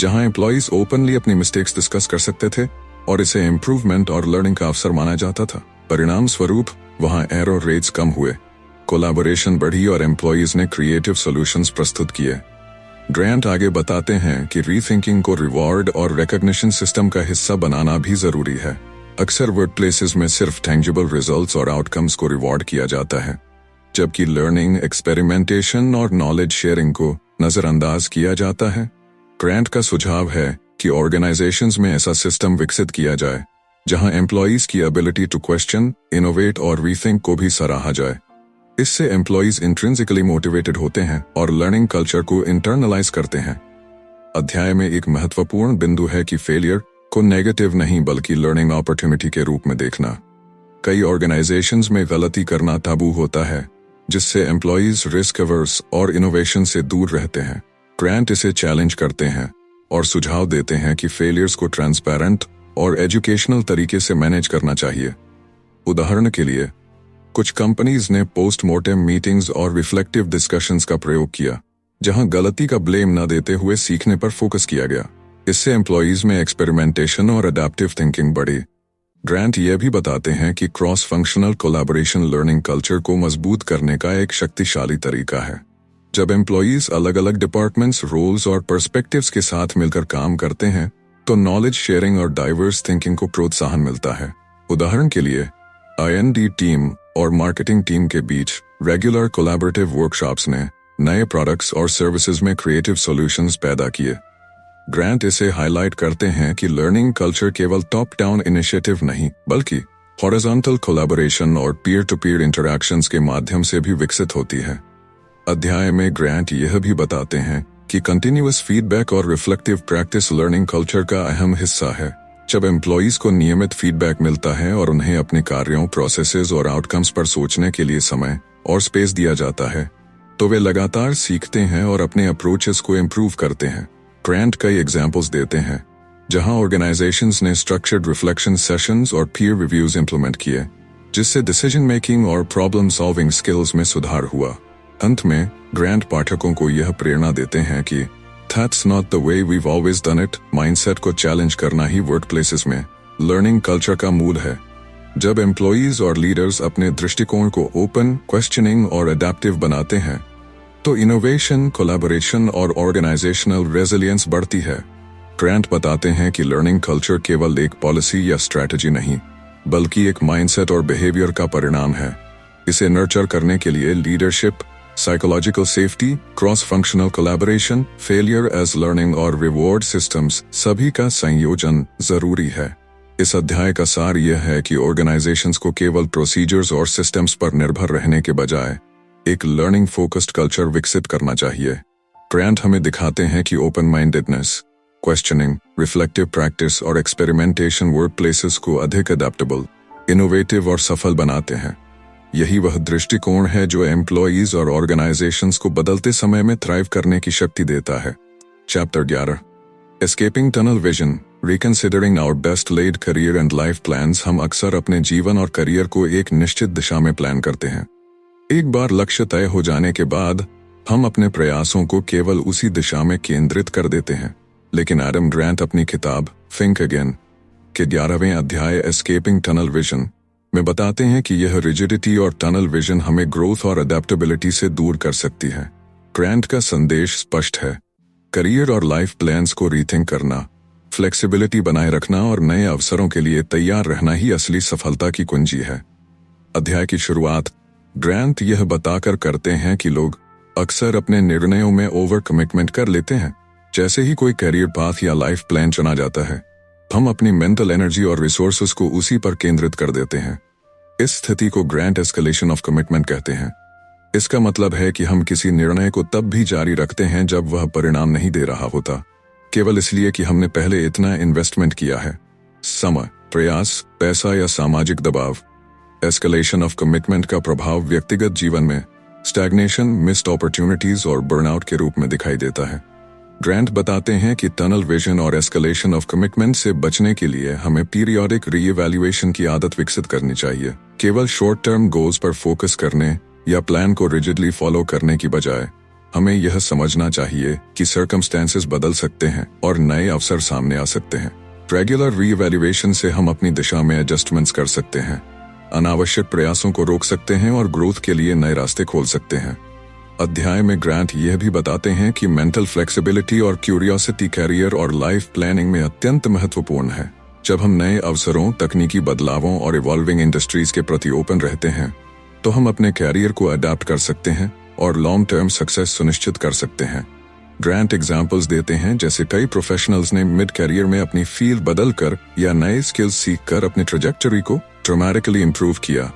S1: जहां एम्प्लॉइज ओपनली अपनी मिस्टेक्स डिस्कस कर सकते थे और इसे इम्प्रूवमेंट और लर्निंग का अवसर माना जाता था। परिणाम स्वरूप वहां एरर रेट्स कम हुए, कोलैबोरेशन बढ़ी और एम्प्लॉइज ने क्रिएटिव सॉल्यूशंस प्रस्तुत किए। ग्रांट आगे बताते हैं कि रीथिंकिंग को रिवॉर्ड और रिकॉग्निशन सिस्टम का हिस्सा बनाना भी जरूरी है। अक्सर वर्कप्लेसेस में सिर्फ टैंजिबल रिजल्ट्स और आउटकम्स को रिवॉर्ड किया जाता है, जबकि लर्निंग, एक्सपेरिमेंटेशन और नॉलेज शेयरिंग को नजरअंदाज किया जाता है। ग्रांट का सुझाव है कि ऑर्गेनाइजेशंस में ऐसा सिस्टम विकसित किया जाए जहां एम्प्लॉइज की एबिलिटी टू क्वेश्चन, इनोवेट और रीथिंक को भी सराहा जाए। इससे एम्प्लॉइज इंट्रिंसिकली मोटिवेटेड होते हैं और लर्निंग कल्चर को इंटरनलाइज करते हैं। अध्याय में एक महत्वपूर्ण बिंदु है कि फेलियर को नेगेटिव नहीं बल्कि लर्निंग अपॉर्चुनिटी के रूप में देखना। कई ऑर्गेनाइजेशंस में गलती करना ताबू होता है, जिससे एम्प्लॉइज रिस्क अवर्स और इनोवेशन से दूर रहते हैं। ग्रांट इसे चैलेंज करते हैं और सुझाव देते हैं कि फेलियर्स को ट्रांसपेरेंट और एजुकेशनल तरीके से मैनेज करना चाहिए। उदाहरण के लिए, कुछ कंपनीज ने पोस्टमार्टम मीटिंग्स और रिफ्लेक्टिव डिस्कशंस का प्रयोग किया, जहां गलती का ब्लेम न देते हुए सीखने पर फोकस किया गया। इससे एम्प्लॉइज में एक्सपेरिमेंटेशन और अडैप्टिव थिंकिंग बढ़ी। ग्रांट यह भी बताते हैं कि cross functional collaboration learning culture को मजबूत करने का एक शक्तिशाली तरीका है। जब एम्प्लॉइज अलग अलग डिपार्टमेंट्स, रोल्स और पर्सपेक्टिव्स के साथ मिलकर काम करते हैं, तो नॉलेज शेयरिंग और डाइवर्स थिंकिंग को प्रोत्साहन मिलता है। उदाहरण के लिए, I&D टीम और मार्केटिंग टीम के बीच रेगुलर कोलैबोरेटिव वर्कशॉप्स ने नए प्रोडक्ट्स और सर्विसेज में क्रिएटिव सॉल्यूशंस पैदा किए। ग्रांट इसे हाईलाइट करते हैं कि लर्निंग कल्चर केवल टॉप डाउन इनिशिएटिव नहीं, बल्कि हॉरिजॉन्टल कोलैबोरेशन और पीयर टू पीयर इंटरैक्शंस के माध्यम से भी विकसित होती है। अध्याय में ग्रांट यह भी बताते हैं कि कंटिन्यूअस फीडबैक और रिफ्लेक्टिव प्रैक्टिस लर्निंग कल्चर का अहम हिस्सा है। जब एम्प्लॉइज को नियमित फीडबैक मिलता है और उन्हें अपने कार्यों, प्रोसेसेस और आउटकम्स पर सोचने के लिए समय और स्पेस दिया जाता है, तो वे लगातार सीखते हैं और अपने अप्रोचेस को इम्प्रूव करते हैं। ग्रांट कई एग्जाम्पल्स देते हैं जहां ऑर्गेनाइजेशंस ने स्ट्रक्चर्ड रिफ्लेक्शन सेशंस और पीयर रिव्यूज इंप्लीमेंट किए, जिससे डिसीजन मेकिंग और प्रॉब्लम सॉल्विंग स्किल्स में सुधार हुआ। अंत में ग्रांट पाठकों को यह प्रेरणा देते हैं कि That's not the way we've always done it mindset को चैलेंज करना ही वर्कप्लेसेस में लर्निंग कल्चर का मूल है। जब एम्प्लॉइज और लीडर्स अपने दृष्टिकोण को ओपन, क्वेश्चनिंग और अडैप्टिव बनाते हैं, तो इनोवेशन, कोलैबोरेशन और ऑर्गेनाइजेशनल रेजिलियंस बढ़ती है। ग्रांट बताते हैं कि लर्निंग कल्चर केवल एक पॉलिसी या स्ट्रैटेजी नहीं, बल्कि एक माइंडसेट और बिहेवियर का परिणाम है। इसे नर्चर करने के लिए leadership, psychological safety, cross functional collaboration, failure as learning और रिवॉर्ड सिस्टम्स सभी का संयोजन जरूरी है। इस अध्याय का सार यह है कि ऑर्गेनाइजेशंस को केवल प्रोसीजर्स और सिस्टम्स पर निर्भर रहने के बजाय एक लर्निंग फोकस्ड कल्चर विकसित करना चाहिए। ग्रांट हमें दिखाते हैं कि open mindedness, questioning, reflective practice और एक्सपेरिमेंटेशन वर्कप्लेसेस को अधिक अडैप्टेबल, इनोवेटिव और सफल बनाते हैं। यही वह दृष्टिकोण है जो एम्प्लॉइज और ऑर्गेनाइजेशंस को बदलते समय में थ्राइव करने की शक्ति देता है। Chapter 11, escaping tunnel vision, reconsidering our best laid career and life plans. हम अक्सर अपने जीवन और करियर को एक निश्चित दिशा में प्लान करते हैं। एक बार लक्ष्य तय हो जाने के बाद हम अपने प्रयासों को केवल उसी दिशा में केंद्रित कर देते हैं। लेकिन एडम ग्रांट अपनी किताब थिंक अगेन के 11वें अध्याय एस्केपिंग टनल विजन में बताते हैं कि यह रिजिडिटी और टनल विजन हमें ग्रोथ और अडेप्टेबिलिटी से दूर कर सकती है। ग्रांट का संदेश स्पष्ट है, करियर और लाइफ प्लान्स को रीथिंक करना, फ्लेक्सिबिलिटी बनाए रखना और नए अवसरों के लिए तैयार रहना ही असली सफलता की कुंजी है। अध्याय की शुरुआत ग्रांट यह बताकर करते हैं कि लोग अक्सर अपने निर्णयों में ओवर कमिटमेंट कर लेते हैं। जैसे ही कोई करियर पाथ या लाइफ प्लान चुना जाता है, हम अपनी मेंटल एनर्जी और रिसोर्सेज को उसी पर केंद्रित कर देते हैं। इस स्थिति को ग्रांट एस्केलेशन ऑफ कमिटमेंट कहते हैं। इसका मतलब है कि हम किसी निर्णय को तब भी जारी रखते हैं जब वह परिणाम नहीं दे रहा होता, केवल इसलिए कि हमने पहले इतना इन्वेस्टमेंट किया है, समय, प्रयास, पैसा या सामाजिक दबाव। एस्केलेशन ऑफ कमिटमेंट का प्रभाव व्यक्तिगत जीवन में स्टैग्नेशन, मिस्ड अपॉर्चुनिटीज और बर्नआउट के रूप में दिखाई देता है। ग्रांट बताते हैं कि टनल विजन और एस्केलेशन ऑफ कमिटमेंट से बचने के लिए हमें पीरियोडिक रीइवैल्यूएशन की आदत विकसित करनी चाहिए। केवल शॉर्ट टर्म गोल्स पर फोकस करने या प्लान को रिजिडली फॉलो करने की बजाय हमें यह समझना चाहिए कि सर्कमस्टेंसेस बदल सकते हैं और नए अवसर सामने आ सकते हैं। रेगुलर रीइवैल्यूएशन से हम अपनी दिशा में एडजस्टमेंट्स कर सकते हैं, अनावश्यक प्रयासों को रोक सकते हैं और ग्रोथ के लिए नए रास्ते खोल सकते हैं। अध्याय में ग्रांट यह भी बताते हैं कि मेंटल फ्लेक्सिबिलिटी और क्यूरियोसिटी कैरियर और लाइफ प्लानिंग में अत्यंत महत्वपूर्ण है। जब हम नए अवसरों, तकनीकी बदलावों और इवॉल्विंग इंडस्ट्रीज के प्रति ओपन रहते हैं तो हम अपने कैरियर को अडेप्ट कर सकते हैं और लॉन्ग टर्म सक्सेस सुनिश्चित कर सकते हैं। ग्रांट एग्जाम्पल्स देते हैं जैसे कई प्रोफेशनल्स ने मिड कैरियर में अपनी फील्ड बदलकर या नए स्किल्स सीखकर अपनी ट्रेजेक्टरी को ड्रामेटिकली इंप्रूव किया।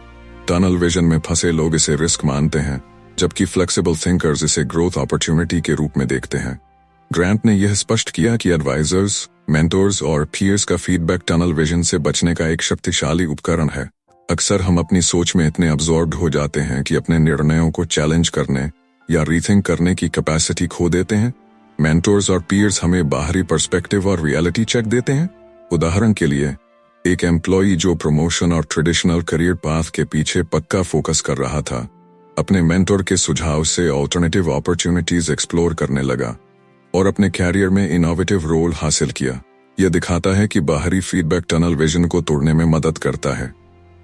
S1: टनल विजन में फंसे लोग इसे रिस्क मानते हैं, जबकि फ्लेक्सिबल थिंकर्स इसे ग्रोथ अपॉर्चुनिटी के रूप में देखते हैं। ग्रांट ने यह स्पष्ट किया कि एडवाइजर्स, मेंटोर्स और पीयर्स का फीडबैक टनल विजन से बचने का एक शक्तिशाली उपकरण है। अक्सर हम अपनी सोच में इतने अब्सॉर्ब्ड हो जाते हैं कि अपने निर्णयों को चैलेंज करने या रीथिंक करने की कैपेसिटी खो देते हैं। मेंटोर्स और पीयर्स हमें बाहरी पर्सपेक्टिव और रियलिटी चेक देते हैं। उदाहरण के लिए, एक एम्प्लॉई जो प्रमोशन और ट्रेडिशनल करियर पाथ के पीछे पक्का फोकस कर रहा था, अपने मेंटोर के सुझाव से ऑल्टरनेटिव अपॉर्चुनिटीज एक्सप्लोर करने लगा और अपने कैरियर में इनोवेटिव रोल हासिल किया। यह दिखाता है कि बाहरी फीडबैक टनल विजन को तोड़ने में मदद करता है।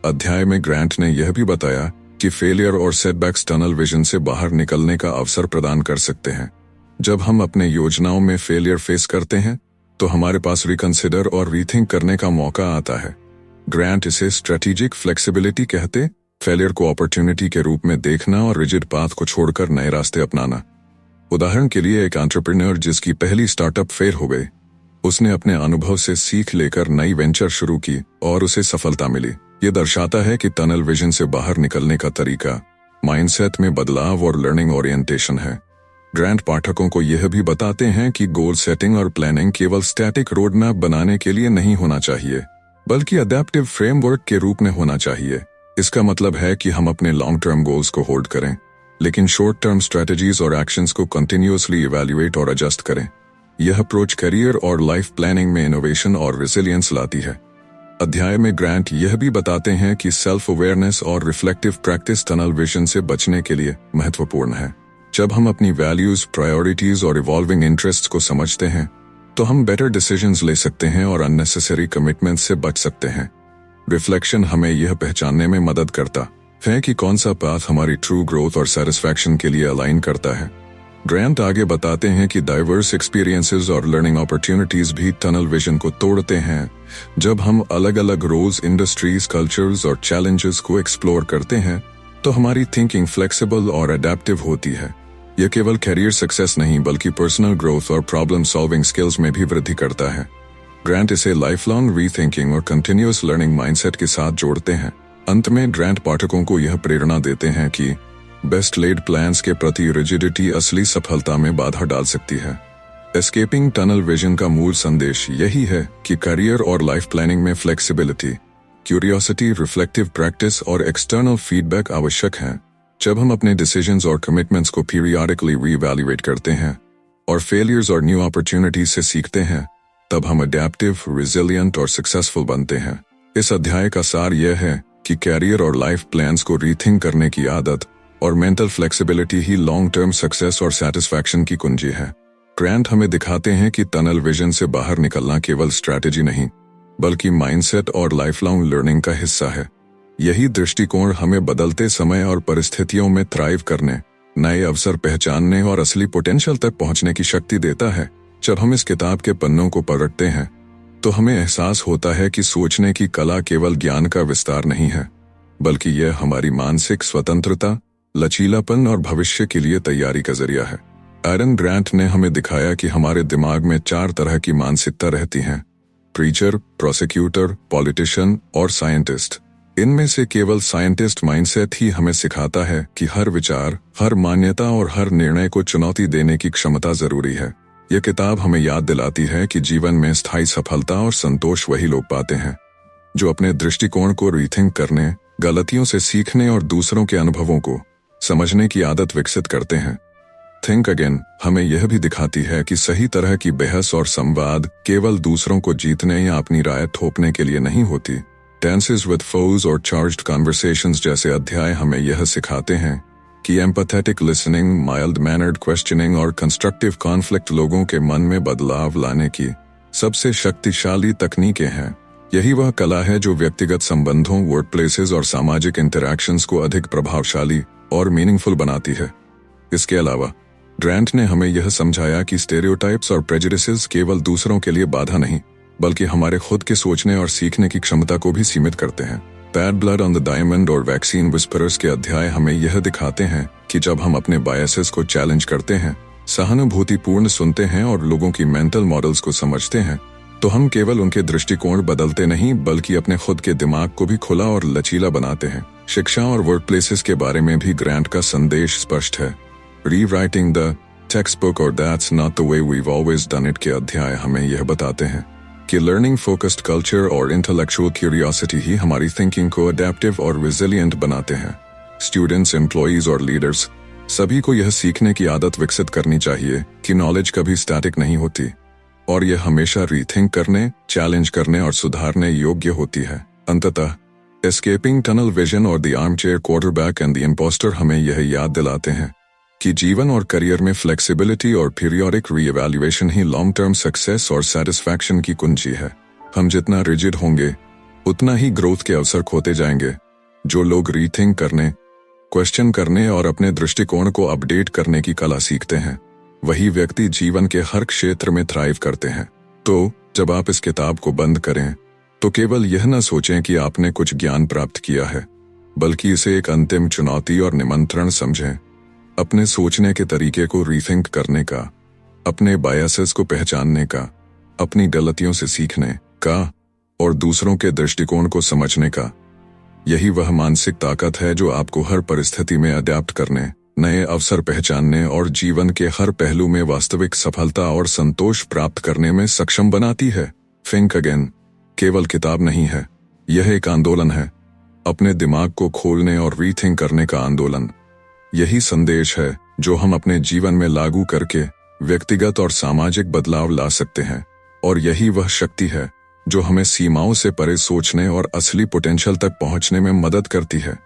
S1: अध्याय में ग्रांट ने यह भी बताया कि फेलियर और सेटबैक्स टनल विजन से बाहर निकलने का अवसर प्रदान कर सकते हैं। जब हम अपने योजनाओं में फेलियर फेस करते हैं तो हमारे पास रिकंसिडर और रीथिंक करने का मौका आता है। ग्रांट इसे स्ट्रेटेजिक फ्लेक्सिबिलिटी कहते, फेलियर को अपॉर्चुनिटी के रूप में देखना और रिजिड पाथ को छोड़कर नए रास्ते अपनाना। उदाहरण के लिए, एक एंटरप्रेन्योर जिसकी पहली स्टार्टअप फेल हो गई, उसने अपने अनुभव से सीख लेकर नई वेंचर शुरू की और उसे सफलता मिली। ये दर्शाता है कि टनल विजन से बाहर निकलने का तरीका माइंडसेट में बदलाव और लर्निंग ओरिएंटेशन है। ग्रांट पाठकों को यह भी बताते हैं कि गोल सेटिंग और प्लानिंग केवल स्टैटिक रोड मैप बनाने के लिए नहीं होना चाहिए, बल्कि अडेप्टिव फ्रेमवर्क के रूप में होना चाहिए। इसका मतलब है कि हम अपने लॉन्ग टर्म गोल्स को होल्ड करें, लेकिन शॉर्ट टर्म स्ट्रेटजीज और एक्शंस को कंटिन्यूअसली इवैल्यूएट और एडजस्ट करें। यह अप्रोच करियर और लाइफ प्लानिंग में इनोवेशन और रेजिलियंस लाती है। अध्याय में ग्रांट यह भी बताते हैं कि सेल्फ अवेयरनेस और रिफ्लेक्टिव प्रैक्टिस टनल विजन से बचने के लिए महत्वपूर्ण है। जब हम अपनी वैल्यूज, प्रायोरिटीज और इवॉल्विंग इंटरेस्ट्स को समझते हैं तो हम बेटर डिसीजंस ले सकते हैं और अननेसेसरी कमिटमेंट्स से बच सकते हैं। रिफ्लेक्शन हमें यह पहचानने में मदद करता है कि कौन सा पाथ हमारी ट्रू ग्रोथ और सेटिस्फैक्शन के लिए अलाइन करता है। ग्रांट आगे बताते हैं कि डाइवर्स एक्सपीरियंसेस और लर्निंग अपॉर्चुनिटीज भी टनल विजन को तोड़ते हैं। जब हम अलग अलग रोल्स, इंडस्ट्रीज, कल्चर्स और चैलेंजेस को एक्सप्लोर करते हैं तो हमारी थिंकिंग फ्लेक्सिबल और अडेप्टिव होती है। यह केवल कैरियर सक्सेस नहीं बल्कि पर्सनल ग्रोथ और प्रॉब्लम सॉल्विंग स्किल्स में भी वृद्धि करता है। ग्रांट इसे लाइफ लॉन्ग रीथिंकिंग और कंटिन्यूअस लर्निंग माइंडसेट के साथ जोड़ते हैं। अंत में ग्रांट पाठकों को यह प्रेरणा देते हैं कि बेस्ट लेड प्लान्स के प्रति रिजिडिटी असली सफलता में बाधा डाल सकती है। एस्केपिंग टनल विजन का मूल संदेश यही है कि करियर और लाइफ प्लानिंग में फ्लेक्सिबिलिटी, क्यूरियोसिटी, रिफ्लेक्टिव प्रैक्टिस और एक्सटर्नल फीडबैक आवश्यक हैं। जब हम अपने डिसीजंस और कमिटमेंट्स को पीरियडिकली रीवैल्यूएट करते हैं और फेलियर्स और न्यू अपॉर्चुनिटीज से सीखते हैं, तब हम अडेप्टिव, रिजिलियंट और सक्सेसफुल बनते हैं। इस अध्याय का सार यह है कि कैरियर और लाइफ प्लान्स को रीथिंक करने की आदत और मेंटल फ्लेक्सिबिलिटी ही लॉन्ग टर्म सक्सेस और सैटिस्फैक्शन की कुंजी है। ग्रांट हमें दिखाते हैं कि टनल विजन से बाहर निकलना केवल स्ट्रैटेजी नहीं बल्कि माइंडसेट और लाइफ लॉन्ग लर्निंग का हिस्सा है। यही दृष्टिकोण हमें बदलते समय और परिस्थितियों में थ्राइव करने, नए अवसर पहचानने और असली पोटेंशियल तक पहुंचने की शक्ति देता है। जब हम इस किताब के पन्नों को पलटते हैं तो हमें एहसास होता है कि सोचने की कला केवल ज्ञान का विस्तार नहीं है, बल्कि यह हमारी मानसिक स्वतंत्रता, लचीलापन और भविष्य के लिए तैयारी का जरिया है। एरन ग्रांट ने हमें दिखाया कि हमारे दिमाग में 4 तरह की मानसिकता रहती हैं: प्रीचर, प्रोसिक्यूटर, पॉलिटिशियन और साइंटिस्ट। इनमें से केवल साइंटिस्ट माइंडसेट ही हमें सिखाता है कि हर विचार, हर मान्यता और हर निर्णय को चुनौती देने की क्षमता जरूरी है। यह किताब हमें याद दिलाती है कि जीवन में स्थायी सफलता और संतोष वही लोग पाते हैं जो अपने दृष्टिकोण को रीथिंक करने, गलतियों से सीखने और दूसरों के अनुभवों को समझने की आदत विकसित करते हैं। थिंक अगेन हमें यह भी दिखाती है कि सही तरह की बहस और संवाद केवल दूसरों को जीतने या अपनी राय थोपने के लिए नहीं होती। Dances with Foes और चार्ज्ड कॉन्वर्सेशंस जैसे अध्याय हमें यह सिखाते हैं कि empathetic listening, mild mannered questioning और कंस्ट्रक्टिव कॉन्फ्लिक्ट लोगों के मन में बदलाव लाने की सबसे शक्तिशाली तकनीकें हैं। यही वह कला है जो व्यक्तिगत संबंधों, वर्कप्लेसेस और सामाजिक इंटरैक्शंस को अधिक प्रभावशाली और मीनिंगफुल बनाती है। इसके अलावा ग्रांट ने हमें यह समझाया कि स्टेरियोटाइप्स और प्रेजुडिसेस केवल दूसरों के लिए बाधा नहीं, बल्कि हमारे खुद के सोचने और सीखने की क्षमता को भी सीमित करते हैं। Bad blood on the diamond और वैक्सीन विस्परर्स के अध्याय हमें यह दिखाते हैं कि जब हम अपने बायसेस को चैलेंज करते हैं, सहानुभूतिपूर्ण सुनते हैं और लोगों की मेंटल मॉडल्स को समझते हैं, तो हम केवल उनके दृष्टिकोण बदलते नहीं, बल्कि अपने खुद के दिमाग को भी खुला और लचीला बनाते हैं। शिक्षा और वर्कप्लेसेस के बारे में भी ग्रांट का संदेश स्पष्ट है। रीराइटिंग द टेक्स्ट बुक और that's not the way we've always done it के अध्याय हमें यह बताते हैं कि लर्निंग फोकस्ड कल्चर और इंटेलेक्चुअल क्यूरियोसिटी ही हमारी थिंकिंग को अडेप्टिव और रिजिलियंट बनाते हैं। स्टूडेंट्स, एम्प्लॉयज और लीडर्स सभी को यह सीखने की आदत विकसित करनी चाहिए कि नॉलेज कभी स्टैटिक नहीं होती और यह हमेशा रीथिंक करने, चैलेंज करने और सुधारने योग्य होती है। अंततः एस्केपिंग टनल विजन और the armchair quarterback and the impostor हमें यह याद दिलाते हैं कि जीवन और करियर में फ्लेक्सिबिलिटी और पीरियोडिक रीइवैल्यूएशन ही लॉन्ग टर्म सक्सेस और सेटिस्फैक्शन की कुंजी है। हम जितना रिजिड होंगे, उतना ही ग्रोथ के अवसर खोते जाएंगे। जो लोग रीथिंक करने, क्वेश्चन करने और अपने दृष्टिकोण को अपडेट करने की कला सीखते हैं, वही व्यक्ति जीवन के हर क्षेत्र में थ्राइव करते हैं। तो जब आप इस किताब को बंद करें, तो केवल यह न सोचें कि आपने कुछ ज्ञान प्राप्त किया है, बल्कि इसे एक अंतिम चुनौती और निमंत्रण समझें, अपने सोचने के तरीके को रीथिंक करने का, अपने बायसेस को पहचानने का, अपनी गलतियों से सीखने का और दूसरों के दृष्टिकोण को समझने का। यही वह मानसिक ताकत है जो आपको हर परिस्थिति में अडैप्ट करने, नए अवसर पहचानने और जीवन के हर पहलू में वास्तविक सफलता और संतोष प्राप्त करने में सक्षम बनाती है। थिंक अगेन केवल किताब नहीं है, यह एक आंदोलन है, अपने दिमाग को खोलने और रीथिंक करने का आंदोलन। यही संदेश है जो हम अपने जीवन में लागू करके व्यक्तिगत और सामाजिक बदलाव ला सकते हैं, और यही वह शक्ति है जो हमें सीमाओं से परे सोचने और असली पोटेंशियल तक पहुंचने में मदद करती है।